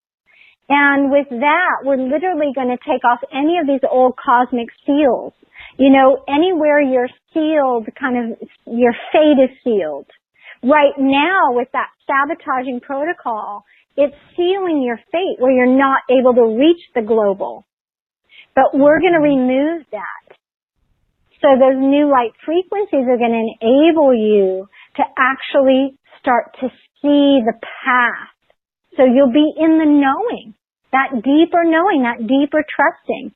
And with that, we're literally going to take off any of these old cosmic seals. Anywhere you're sealed, kind of, your fate is sealed. Right now, with that sabotaging protocol, it's sealing your fate where you're not able to reach the global. But we're going to remove that. So those new light frequencies are going to enable you to actually start to see the path. So you'll be in the knowing, that deeper trusting.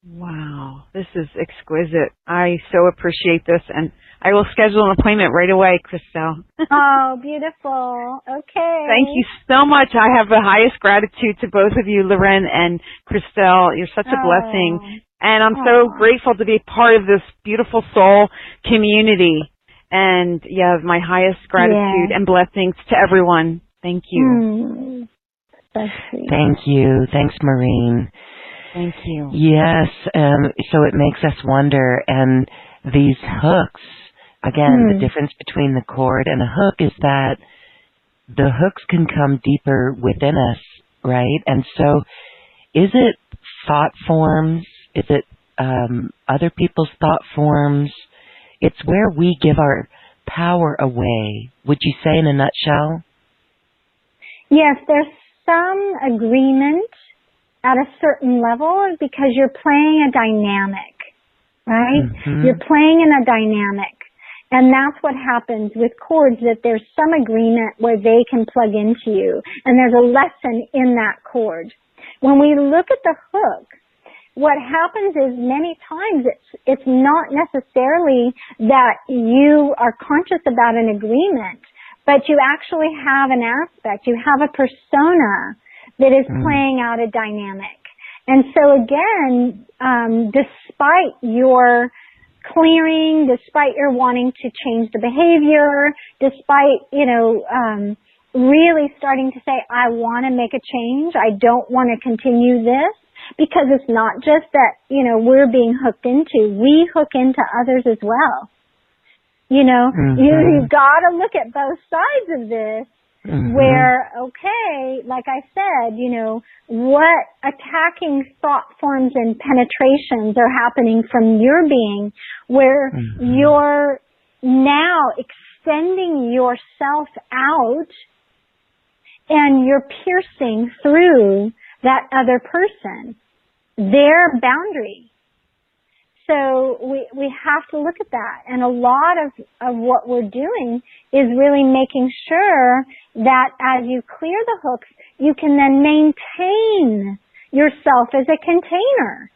Wow, this is exquisite. I so appreciate this, and I will schedule an appointment right away, Christel. Oh, beautiful. Okay. Thank you so much. I have the highest gratitude to both of you, Loren and Christel. You're such a blessing. And I'm so grateful to be part of this beautiful soul community. And my highest gratitude and blessings to everyone. Thank you. Thank you. Thanks, Maureen. Thank you. Yes, so it makes us wonder, and these hooks, again, the difference between the cord and a hook is that the hooks can come deeper within us, right? And so is it thought forms? Is it other people's thought forms? It's where we give our power away, would you say, in a nutshell? Yes, there's some agreement at a certain level because you're playing a dynamic, right? You're playing in a dynamic. And that's what happens with cords, that there's some agreement where they can plug into you. And there's a lesson in that cord. When we look at the hook, what happens is many times it's not necessarily that you are conscious about an agreement, but you actually have an aspect, you have a persona that is playing out a dynamic. And so again, despite your clearing, despite your wanting to change the behavior, despite, really starting to say, I want to make a change, I don't want to continue this, because it's not just that, we're being hooked into. We hook into others as well. You've got to look at both sides of this where, okay, like I said, what attacking thought forms and penetrations are happening from your being where you're now extending yourself out and you're piercing through that other person, their boundary. So we have to look at that. And a lot of what we're doing is really making sure that as you clear the hooks, you can then maintain yourself as a container.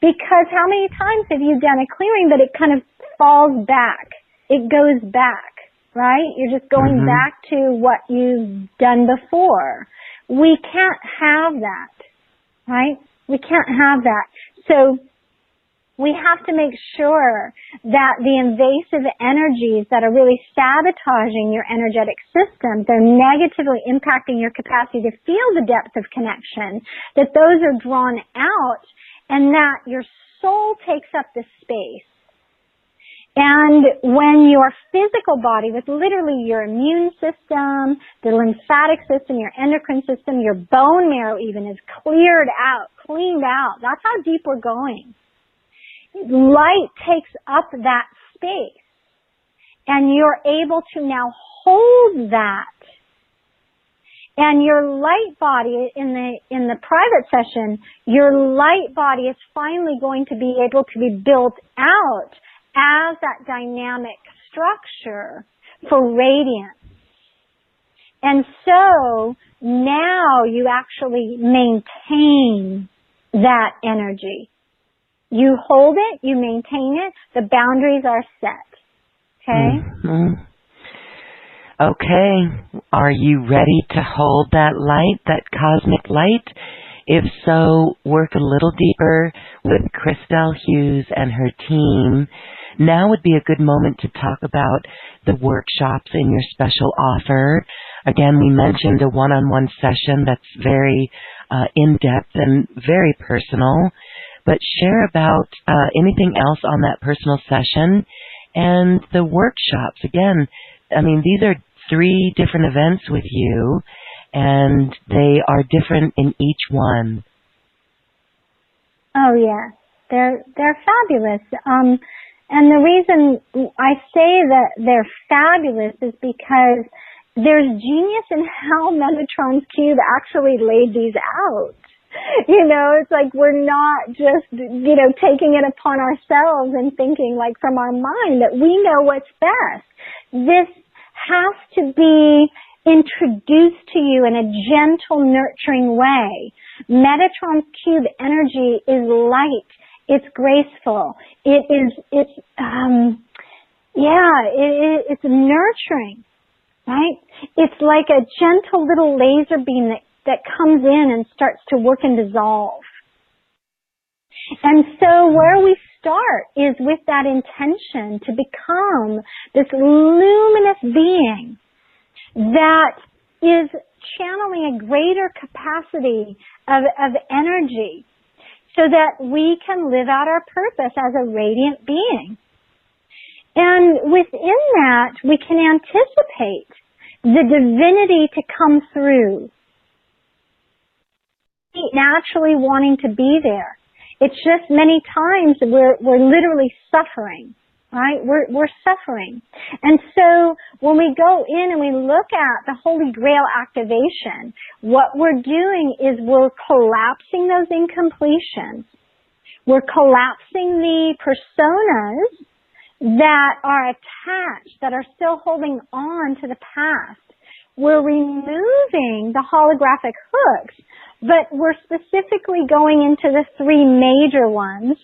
Because how many times have you done a clearing but it kind of falls back? It goes back, right? You're just going back to what you've done before. We can't have that, right? We can't have that. So we have to make sure that the invasive energies that are really sabotaging your energetic system, they're negatively impacting your capacity to feel the depth of connection, that those are drawn out and that your soul takes up the space. And when your physical body, with literally your immune system, the lymphatic system, your endocrine system, your bone marrow even is cleared out, cleaned out, that's how deep we're going. Light takes up that space. And you're able to now hold that. And your light body, in the private session, your light body is finally going to be able to be built out as that dynamic structure for radiance. And so now you actually maintain that energy. You hold it, you maintain it, the boundaries are set. Okay? Okay. Are you ready to hold that light, that cosmic light? If so, work a little deeper with Christel Hughes and her team. Now would be a good moment to talk about the workshops in your special offer. Again, we mentioned a one-on-one session that's very in-depth and very personal. But share about anything else on that personal session and the workshops. Again, these are 3 different events with you, and they are different in each one. Oh, yes. They're fabulous. And the reason I say that they're fabulous is because there's genius in how Metatron's cube actually laid these out. It's like we're not just, taking it upon ourselves and thinking like from our mind that we know what's best. This has to be introduced to you in a gentle, nurturing way. Metatron's cube energy is light. It's graceful. It's nurturing, right? It's like a gentle little laser beam that comes in and starts to work and dissolve. And so where we start is with that intention to become this luminous being that is channeling a greater capacity of energy so that we can live out our purpose as a radiant being. And within that, we can anticipate the divinity to come through, naturally wanting to be there. It's just many times we're literally suffering, right? We're suffering. And so when we go in and we look at the Holy Grail activation, what we're doing is we're collapsing those incompletions. We're collapsing the personas that are attached, that are still holding on to the past. We're removing the holographic hooks, but we're specifically going into the three major ones,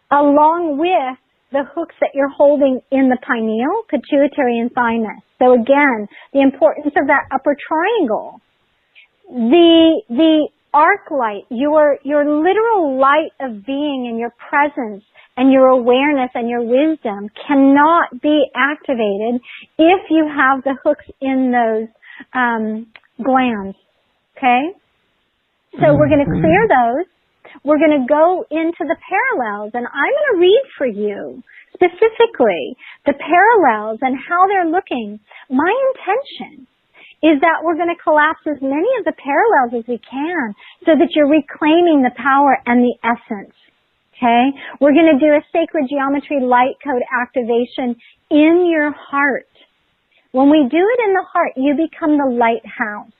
along with the hooks that you're holding in the pineal, pituitary, and thymus. So again, the importance of that upper triangle. The arc light, your literal light of being and your presence and your awareness and your wisdom cannot be activated if you have the hooks in those glands. Okay? So we're going to clear those. We're going to go into the parallels, and I'm going to read for you specifically the parallels and how they're looking. My intention is that we're going to collapse as many of the parallels as we can so that you're reclaiming the power and the essence. Okay? We're going to do a sacred geometry light code activation in your heart. When we do it in the heart, you become the lighthouse.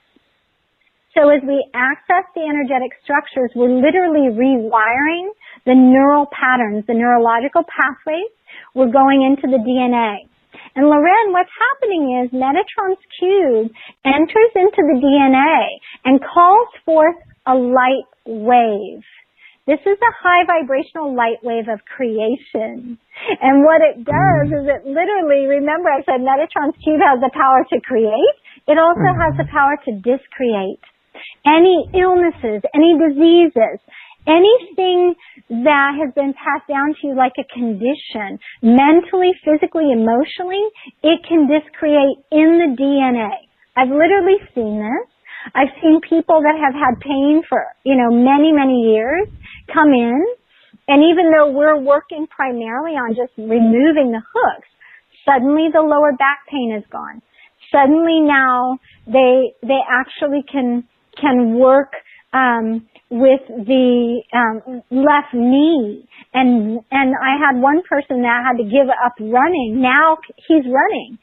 So as we access the energetic structures, we're literally rewiring the neural patterns, the neurological pathways. We're going into the DNA. And Loren, what's happening is Metatron's cube enters into the DNA and calls forth a light wave. This is a high vibrational light wave of creation. And what it does is it literally, remember I said Metatron's cube has the power to create. It also has the power to discreate. Any illnesses, any diseases, anything that has been passed down to you like a condition, mentally, physically, emotionally, it can discreate in the DNA. I've literally seen this. I've seen people that have had pain for, many, many years come in, and even though we're working primarily on just removing the hooks, suddenly the lower back pain is gone. Suddenly now they actually can work with the left knee, and I had one person that had to give up running. Now he's running.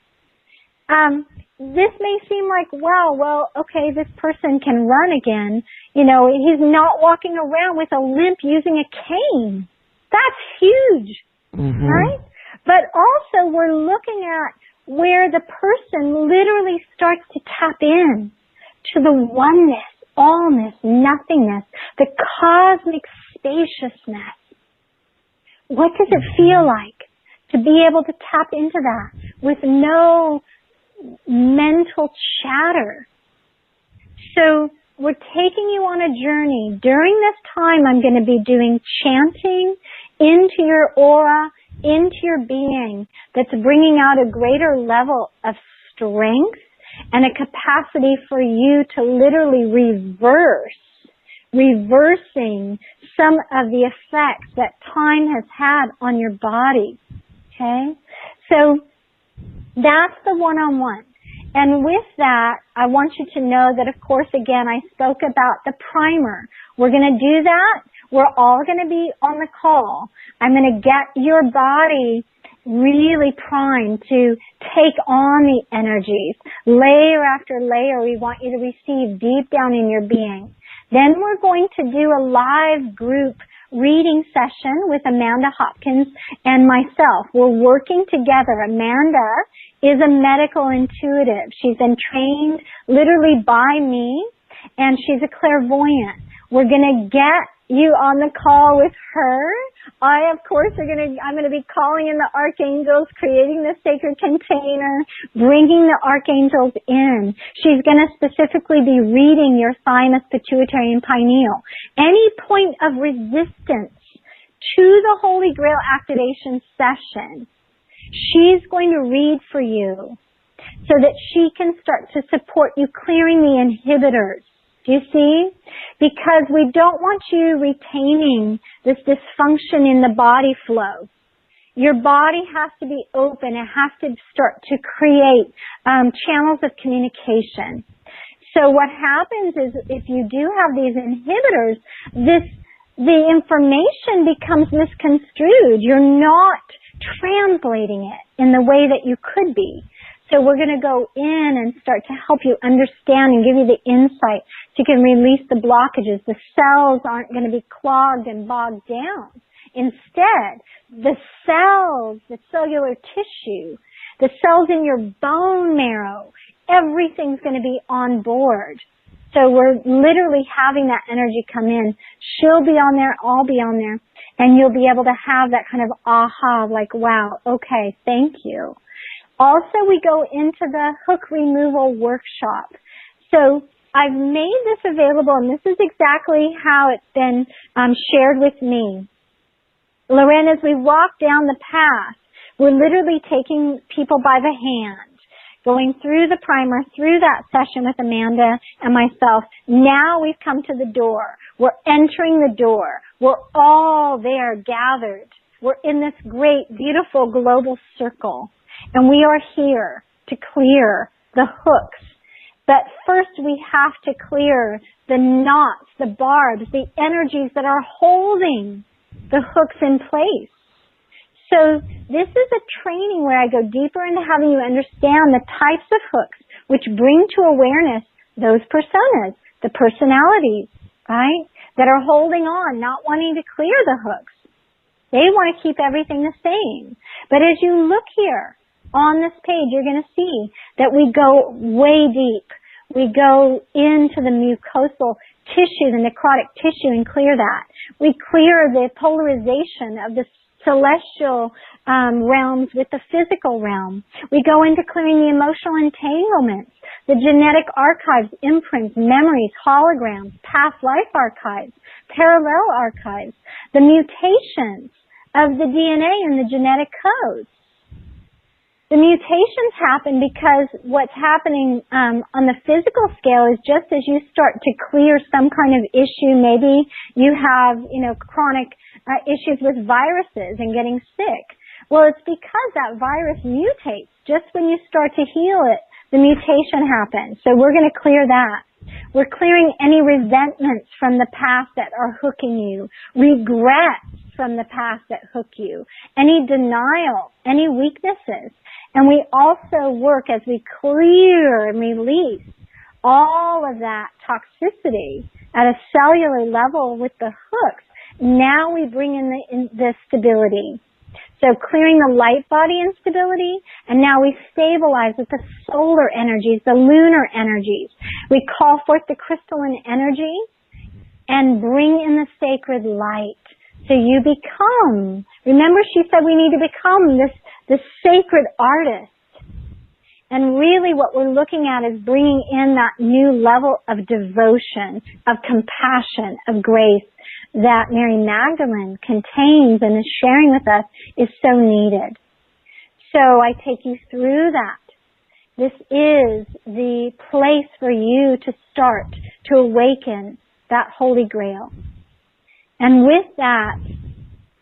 This may seem like, wow, well, okay, this person can run again. He's not walking around with a limp using a cane. That's huge, right? But also we're looking at where the person literally starts to tap in to the oneness, allness, nothingness, the cosmic spaciousness. What does it feel like to be able to tap into that with no mental chatter? So we're taking you on a journey. During this time, I'm going to be doing chanting into your aura, into your being, that's bringing out a greater level of strength and a capacity for you to literally reversing some of the effects that time has had on your body. Okay? So that's the one-on-one. And with that, I want you to know that, of course, again, I spoke about the primer. We're going to do that. We're all going to be on the call. I'm going to get your body really primed to take on the energies. Layer after layer, we want you to receive deep down in your being. Then we're going to do a live group reading session with Amanda Hopkins and myself. We're working together. Amanda is a medical intuitive. She's been trained literally by me, and she's a clairvoyant. We're going to get you on the call with her. I'm going to be calling in the archangels, creating the sacred container, bringing the archangels in. She's going to specifically be reading your thymus, pituitary, and pineal. Any point of resistance to the Holy Grail activation session, she's going to read for you so that she can start to support you clearing the inhibitors. Do you see? Because we don't want you retaining this dysfunction in the body flow. Your body has to be open. It has to start to create channels of communication. So what happens is if you do have these inhibitors, the information becomes misconstrued. You're not translating it in the way that you could be. So we're going to go in and start to help you understand and give you the insight so you can release the blockages. The cells aren't going to be clogged and bogged down. Instead, the cells, the cellular tissue, the cells in your bone marrow, everything's going to be on board. So we're literally having that energy come in. She'll be on there, I'll be on there, and you'll be able to have that kind of aha, like, wow, okay, thank you. Also, we go into the hook removal workshop. So I've made this available, and this is exactly how it's been shared with me. Loren, as we walk down the path, we're literally taking people by the hand, going through the primer, through that session with Amanda and myself. Now we've come to the door. We're entering the door. We're all there gathered. We're in this great, beautiful global circle. And we are here to clear the hooks. But first we have to clear the knots, the barbs, the energies that are holding the hooks in place. So this is a training where I go deeper into having you understand the types of hooks which bring to awareness those personas, the personalities, right, that are holding on, not wanting to clear the hooks. They want to keep everything the same. But as you look here on this page, you're going to see that we go way deep. We go into the mucosal tissue, the necrotic tissue, and clear that. We clear the polarization of the celestial realms with the physical realm. We go into clearing the emotional entanglements, the genetic archives, imprints, memories, holograms, past life archives, parallel archives, the mutations of the DNA and the genetic codes. The mutations happen because what's happening on the physical scale is just as you start to clear some kind of issue, maybe you have, chronic issues with viruses and getting sick. Well, it's because that virus mutates. Just when you start to heal it, the mutation happens. So we're going to clear that. We're clearing any resentments from the past that are hooking you, regrets from the past that hook you, any denial, any weaknesses. And we also work as we clear and release all of that toxicity at a cellular level with the hooks. Now we bring in the stability. So clearing the light body instability, and now we stabilize with the solar energies, the lunar energies. We call forth the crystalline energy and bring in the sacred light. So you become, remember she said we need to become this sacred artist. And really what we're looking at is bringing in that new level of devotion, of compassion, of grace that Mary Magdalene contains and is sharing with us is so needed. So I take you through that. This is the place for you to start to awaken that Holy Grail. And with that,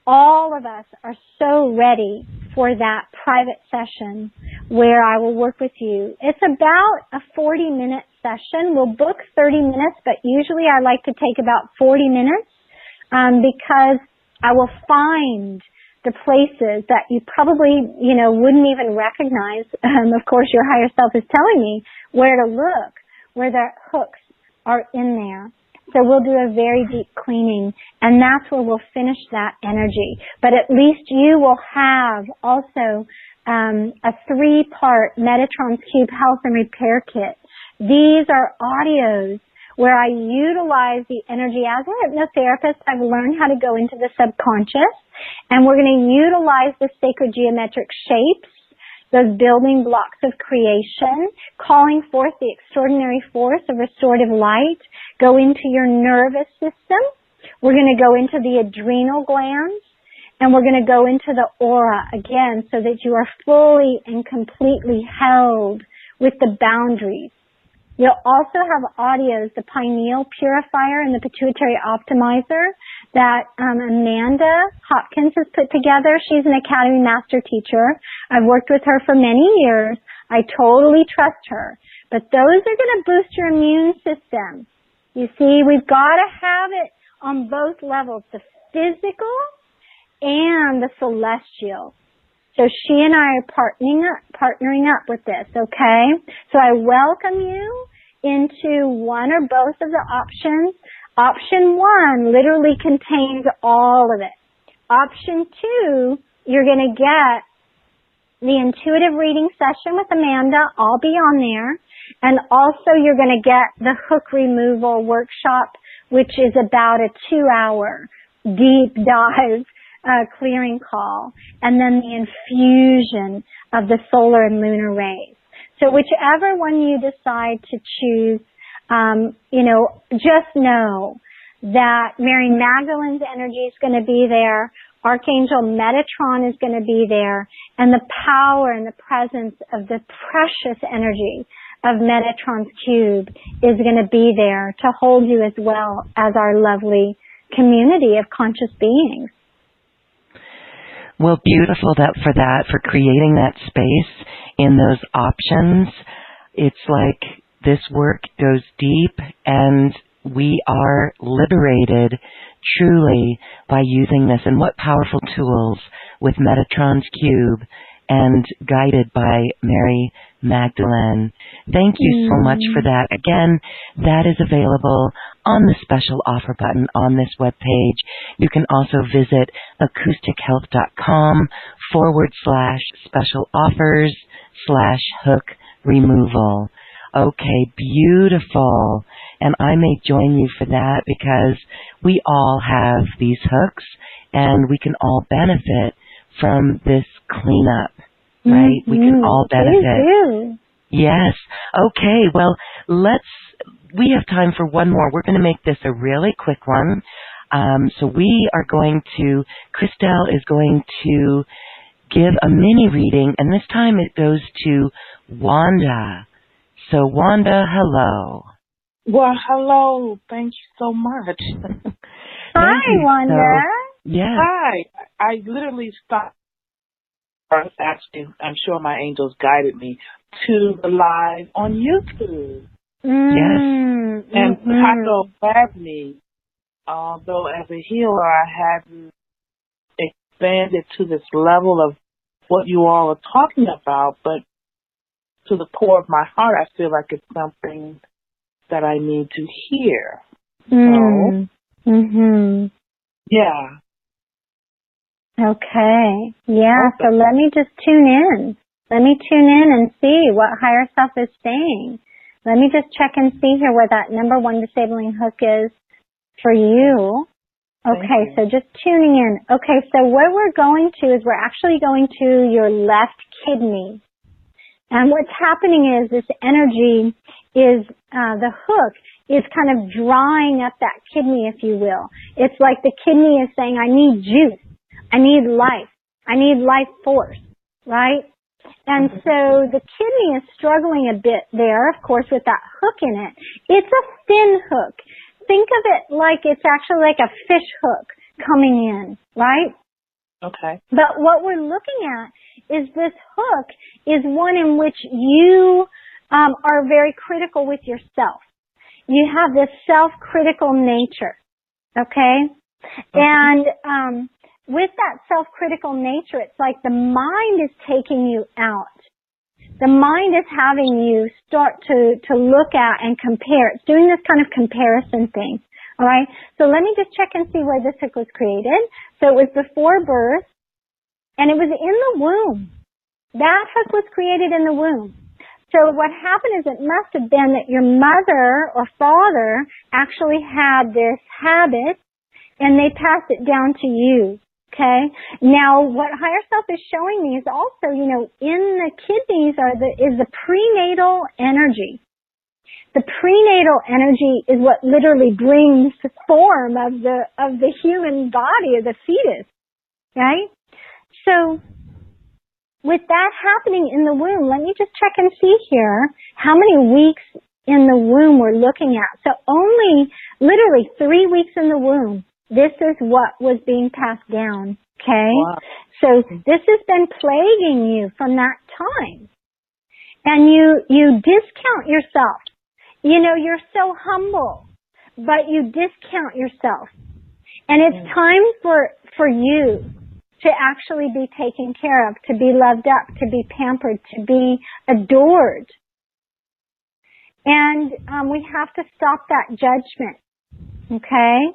all of us are so ready for that private session where I will work with you. It's about a 40-minute session. We'll book 30 minutes, but usually I like to take about 40 minutes because I will find the places that you probably, wouldn't even recognize. Of course, your higher self is telling me where to look, where the hooks are in there. So we'll do a very deep cleaning, and that's where we'll finish that energy. But at least you will have also a 3-part Metatron's Cube Health and Repair Kit. These are audios where I utilize the energy. As a hypnotherapist, I've learned how to go into the subconscious, and we're going to utilize the sacred geometric shapes, those building blocks of creation, calling forth the extraordinary force of restorative light, go into your nervous system. We're going to go into the adrenal glands, And we're going to go into the aura again so that you are fully and completely held with the boundaries. You'll also have audios, the pineal purifier and the pituitary optimizer that Amanda Hopkins has put together. She's an Academy Master Teacher. I've worked with her for many years. I totally trust her. But those are going to boost your immune system. You see, we've got to have it on both levels, the physical and the celestial. So she and I are partnering up with this, okay? So I welcome you into one or both of the options. Option 1 literally contains all of it. Option 2, you're going to get the intuitive reading session with Amanda. I'll be on there. And also you're going to get the hook removal workshop, which is about a 2-hour deep dive clearing call, and then the infusion of the solar and lunar rays. So whichever one you decide to choose, just know that Mary Magdalene's energy is going to be there, Archangel Metatron is going to be there, and the power and the presence of the precious energy of Metatron's cube is going to be there to hold you as well as our lovely community of conscious beings. Well, beautiful for creating that space in those options. It's like this work goes deep and we are liberated truly by using this. And what powerful tools with Metatron's cube and guided by Mary Magdalene. Thank you so much for that. Again, that is available on the special offer button on this webpage. You can also visit acoustichealth.com/special offers/hook removal. Okay, beautiful. And I may join you for that because we all have these hooks and we can all benefit from this cleanup, right? We can all benefit. Yes. Okay, well, we have time for one more. We're going to make this a really quick one. So we are Christel is going to give a mini reading, and this time it goes to Wanda. So Wanda, hello. Well, hello. Thank you so much. Hi, Wanda. Yes. Hi. I literally stopped. Actually, I'm sure my angels guided me to the live on YouTube. Yes. And Paco grabbed me, although as a healer I hadn't expanded to this level of what you all are talking about, but to the core of my heart, I feel like it's something that I need to hear. So, yeah. Okay. Yeah, so let me just tune in. Let me tune in and see what higher self is saying. Let me just check and see here where that number 1 disabling hook is for you. Okay, so just tuning in. Okay, so what we're going to is we're actually going to your left kidney. And what's happening is this energy is, the hook is kind of drying up that kidney, if you will. It's like the kidney is saying, I need juice. I need life. I need life force, right? And so the kidney is struggling a bit there, of course, with that hook in it. It's a thin hook. Think of it like it's actually like a fish hook coming in, right? Okay. But what we're looking at is this hook is one in which you are very critical with yourself. You have this self-critical nature, okay? And with that self-critical nature, it's like the mind is taking you out. The mind is having you start to look at and compare. It's doing this kind of comparison thing. All right? So let me just check and see where this hook was created. So it was before birth, and it was in the womb. That hook was created in the womb. So what happened is it must have been that your mother or father actually had this habit, and they passed it down to you. Okay. Now, what higher self is showing me is also, in the kidneys is the prenatal energy. The prenatal energy is what literally brings the form of the human body, of the fetus. right? So with that happening in the womb, let me just check and see here how many weeks in the womb we're looking at. So only literally 3 weeks in the womb, this is what was being passed down, okay? Wow. So this has been plaguing you from that time. And you discount yourself. You know, you're so humble, but you discount yourself. And it's time for you to actually be taken care of, to be loved up, to be pampered, to be adored. And we have to stop that judgment, okay?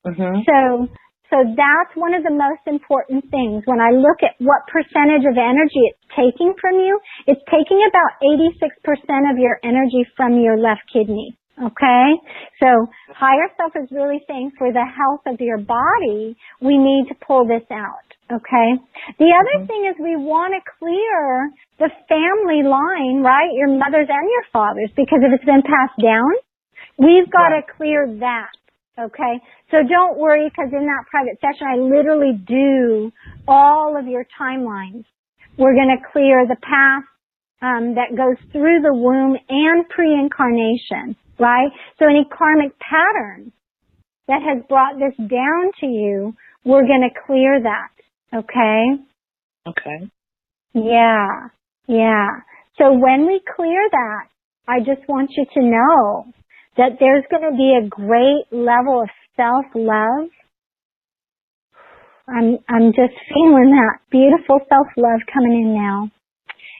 Mm-hmm. So that's one of the most important things. When I look at what percentage of energy it's taking from you, it's taking about 86% of your energy from your left kidney, okay? So higher self is really saying for the health of your body, we need to pull this out, okay? The other thing is we want to clear the family line, right? Your mother's and your father's, because if it's been passed down, we've got to clear that. Okay, so don't worry, because in that private session, I literally do all of your timelines. We're going to clear the past that goes through the womb and pre-incarnation, right? So any karmic pattern that has brought this down to you, we're going to clear that, okay? Okay. Yeah. So when we clear that, I just want you to know that there's going to be a great level of self-love. I'm just feeling that beautiful self-love coming in now.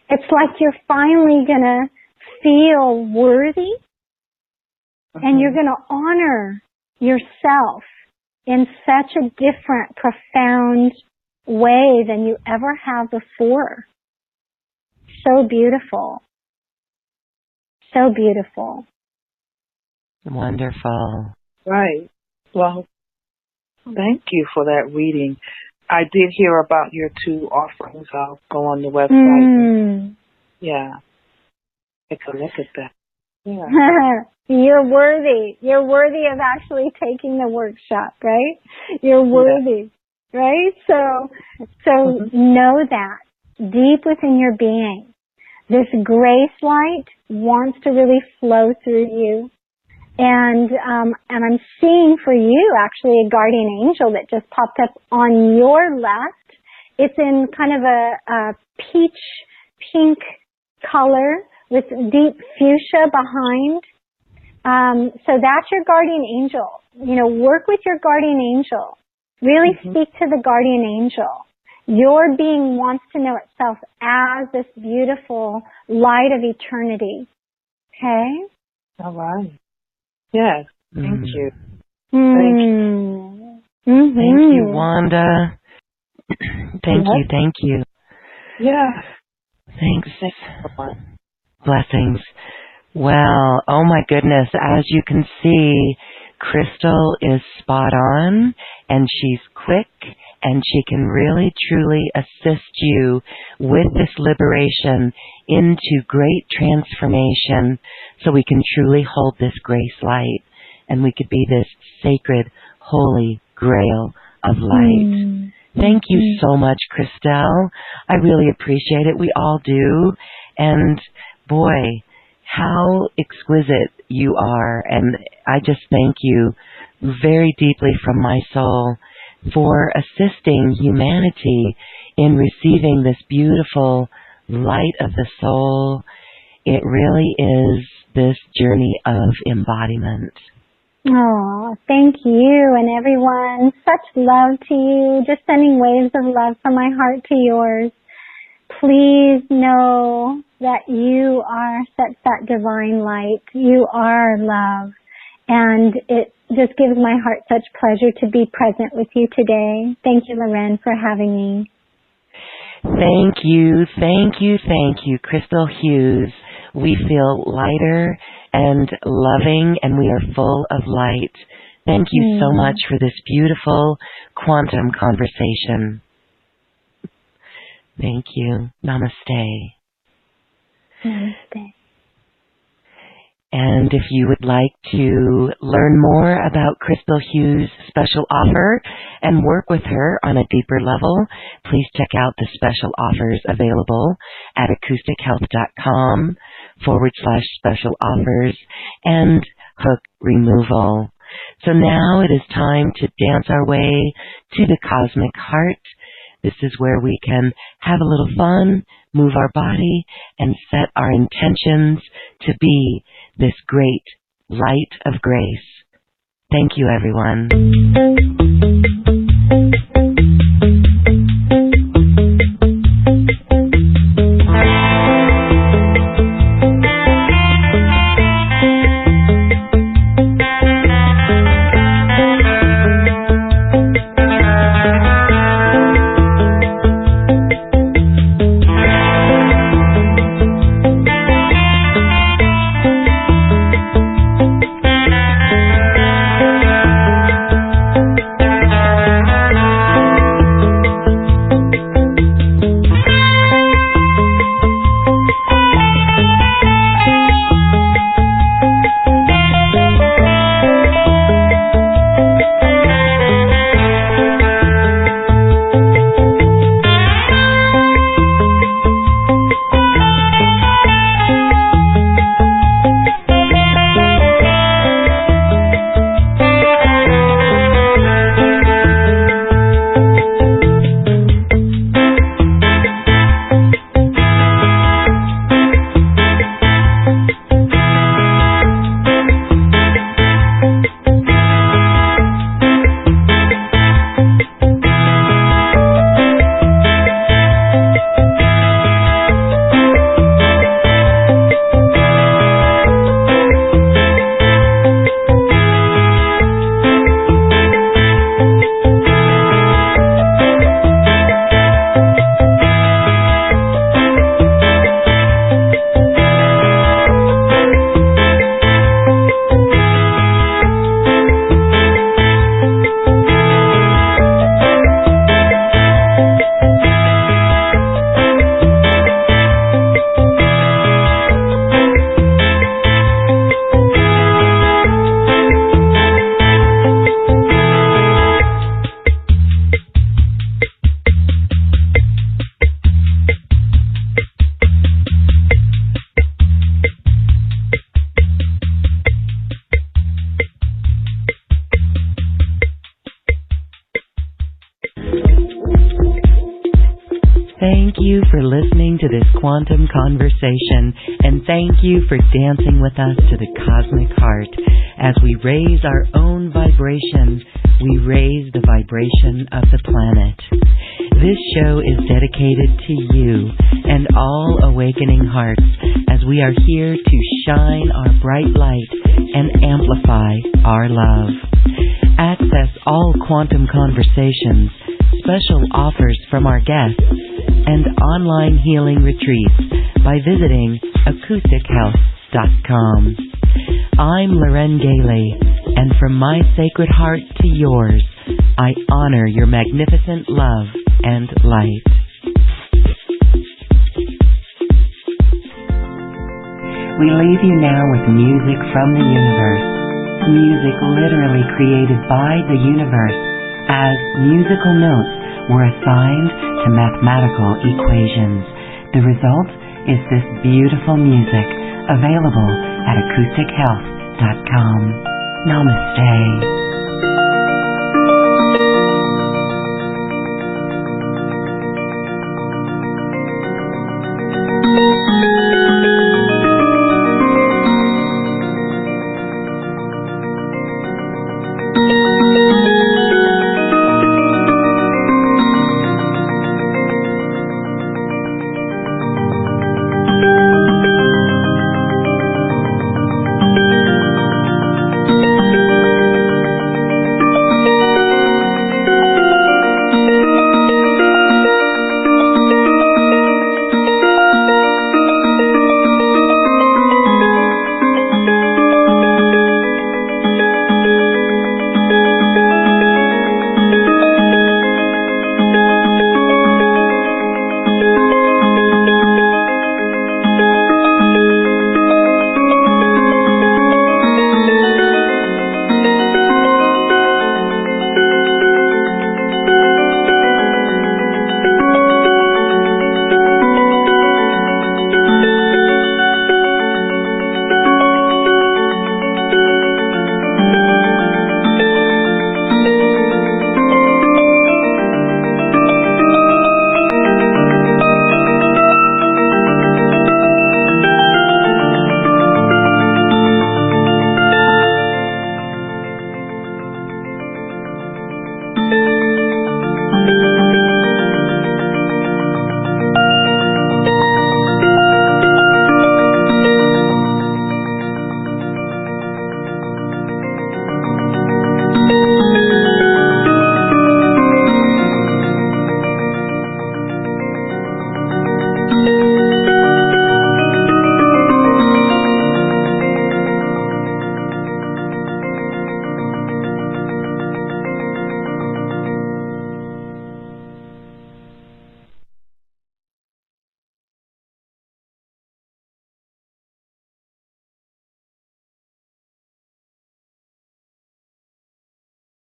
It's like you're finally going to feel worthy, and you're going to honor yourself in such a different, profound way than you ever have before. So beautiful. So beautiful. Wonderful. Right. Well, thank you for that reading. I did hear about your 2 offerings. I'll go on the website. Take a look at that. Yeah. You're worthy. You're worthy of actually taking the workshop, right? You're worthy, right? So know that deep within your being, this grace light wants to really flow through you. And I'm seeing for you actually a guardian angel that just popped up on your left. It's in kind of a peach pink color with deep fuchsia behind. So that's your guardian angel. You know, work with your guardian angel. Really speak to the guardian angel. Your being wants to know itself as this beautiful light of eternity. Okay? All right. Yes. Thank you. Thank you, Wanda. Thank you. Yeah. Thanks. Blessings. Well, oh my goodness, as you can see, Crystal is spot on, and she's quick, and she can really truly assist you with this liberation into great transformation, so we can truly hold this grace light, and we could be this sacred, holy grail of light. Thank you so much, Christel. I really appreciate it. We all do. And boy, how exquisite you are. And I just thank you very deeply from my soul for assisting humanity in receiving this beautiful light of the soul. It really is this journey of embodiment. Oh, thank you and everyone. Such love to you. Just sending waves of love from my heart to yours. Please know that you are such that divine light. You are love. And it just gives my heart such pleasure to be present with you today. Thank you, Loren, for having me. Thank you, Christel Hughes. We feel lighter and loving, and we are full of light. Thank you so much for this beautiful quantum conversation. Thank you. Namaste. Namaste. And if you would like to learn more about Christel Hughes' special offer and work with her on a deeper level, please check out the special offers available at acoustichealth.com/special offers and hook removal. So now it is time to dance our way to the cosmic heart. This is where we can have a little fun, move our body, and set our intentions to be this great light of grace. Thank you, everyone. Thank you for listening to this quantum conversation, and thank you for dancing with us to the cosmic heart. As we raise our own vibration, we raise the vibration of the planet. This show is dedicated to you and all awakening hearts, as we are here to shine our bright light and amplify our love. Access all quantum conversations, special offers from our guests, and online healing retreats by visiting acoustichealth.com. I'm Loren Gailey, and from my sacred heart to yours, I honor your magnificent love and light. We leave you now with music from the universe, music literally created by the universe, as musical notes were assigned to mathematical equations. The result is this beautiful music, available at acoustichealth.com. Namaste.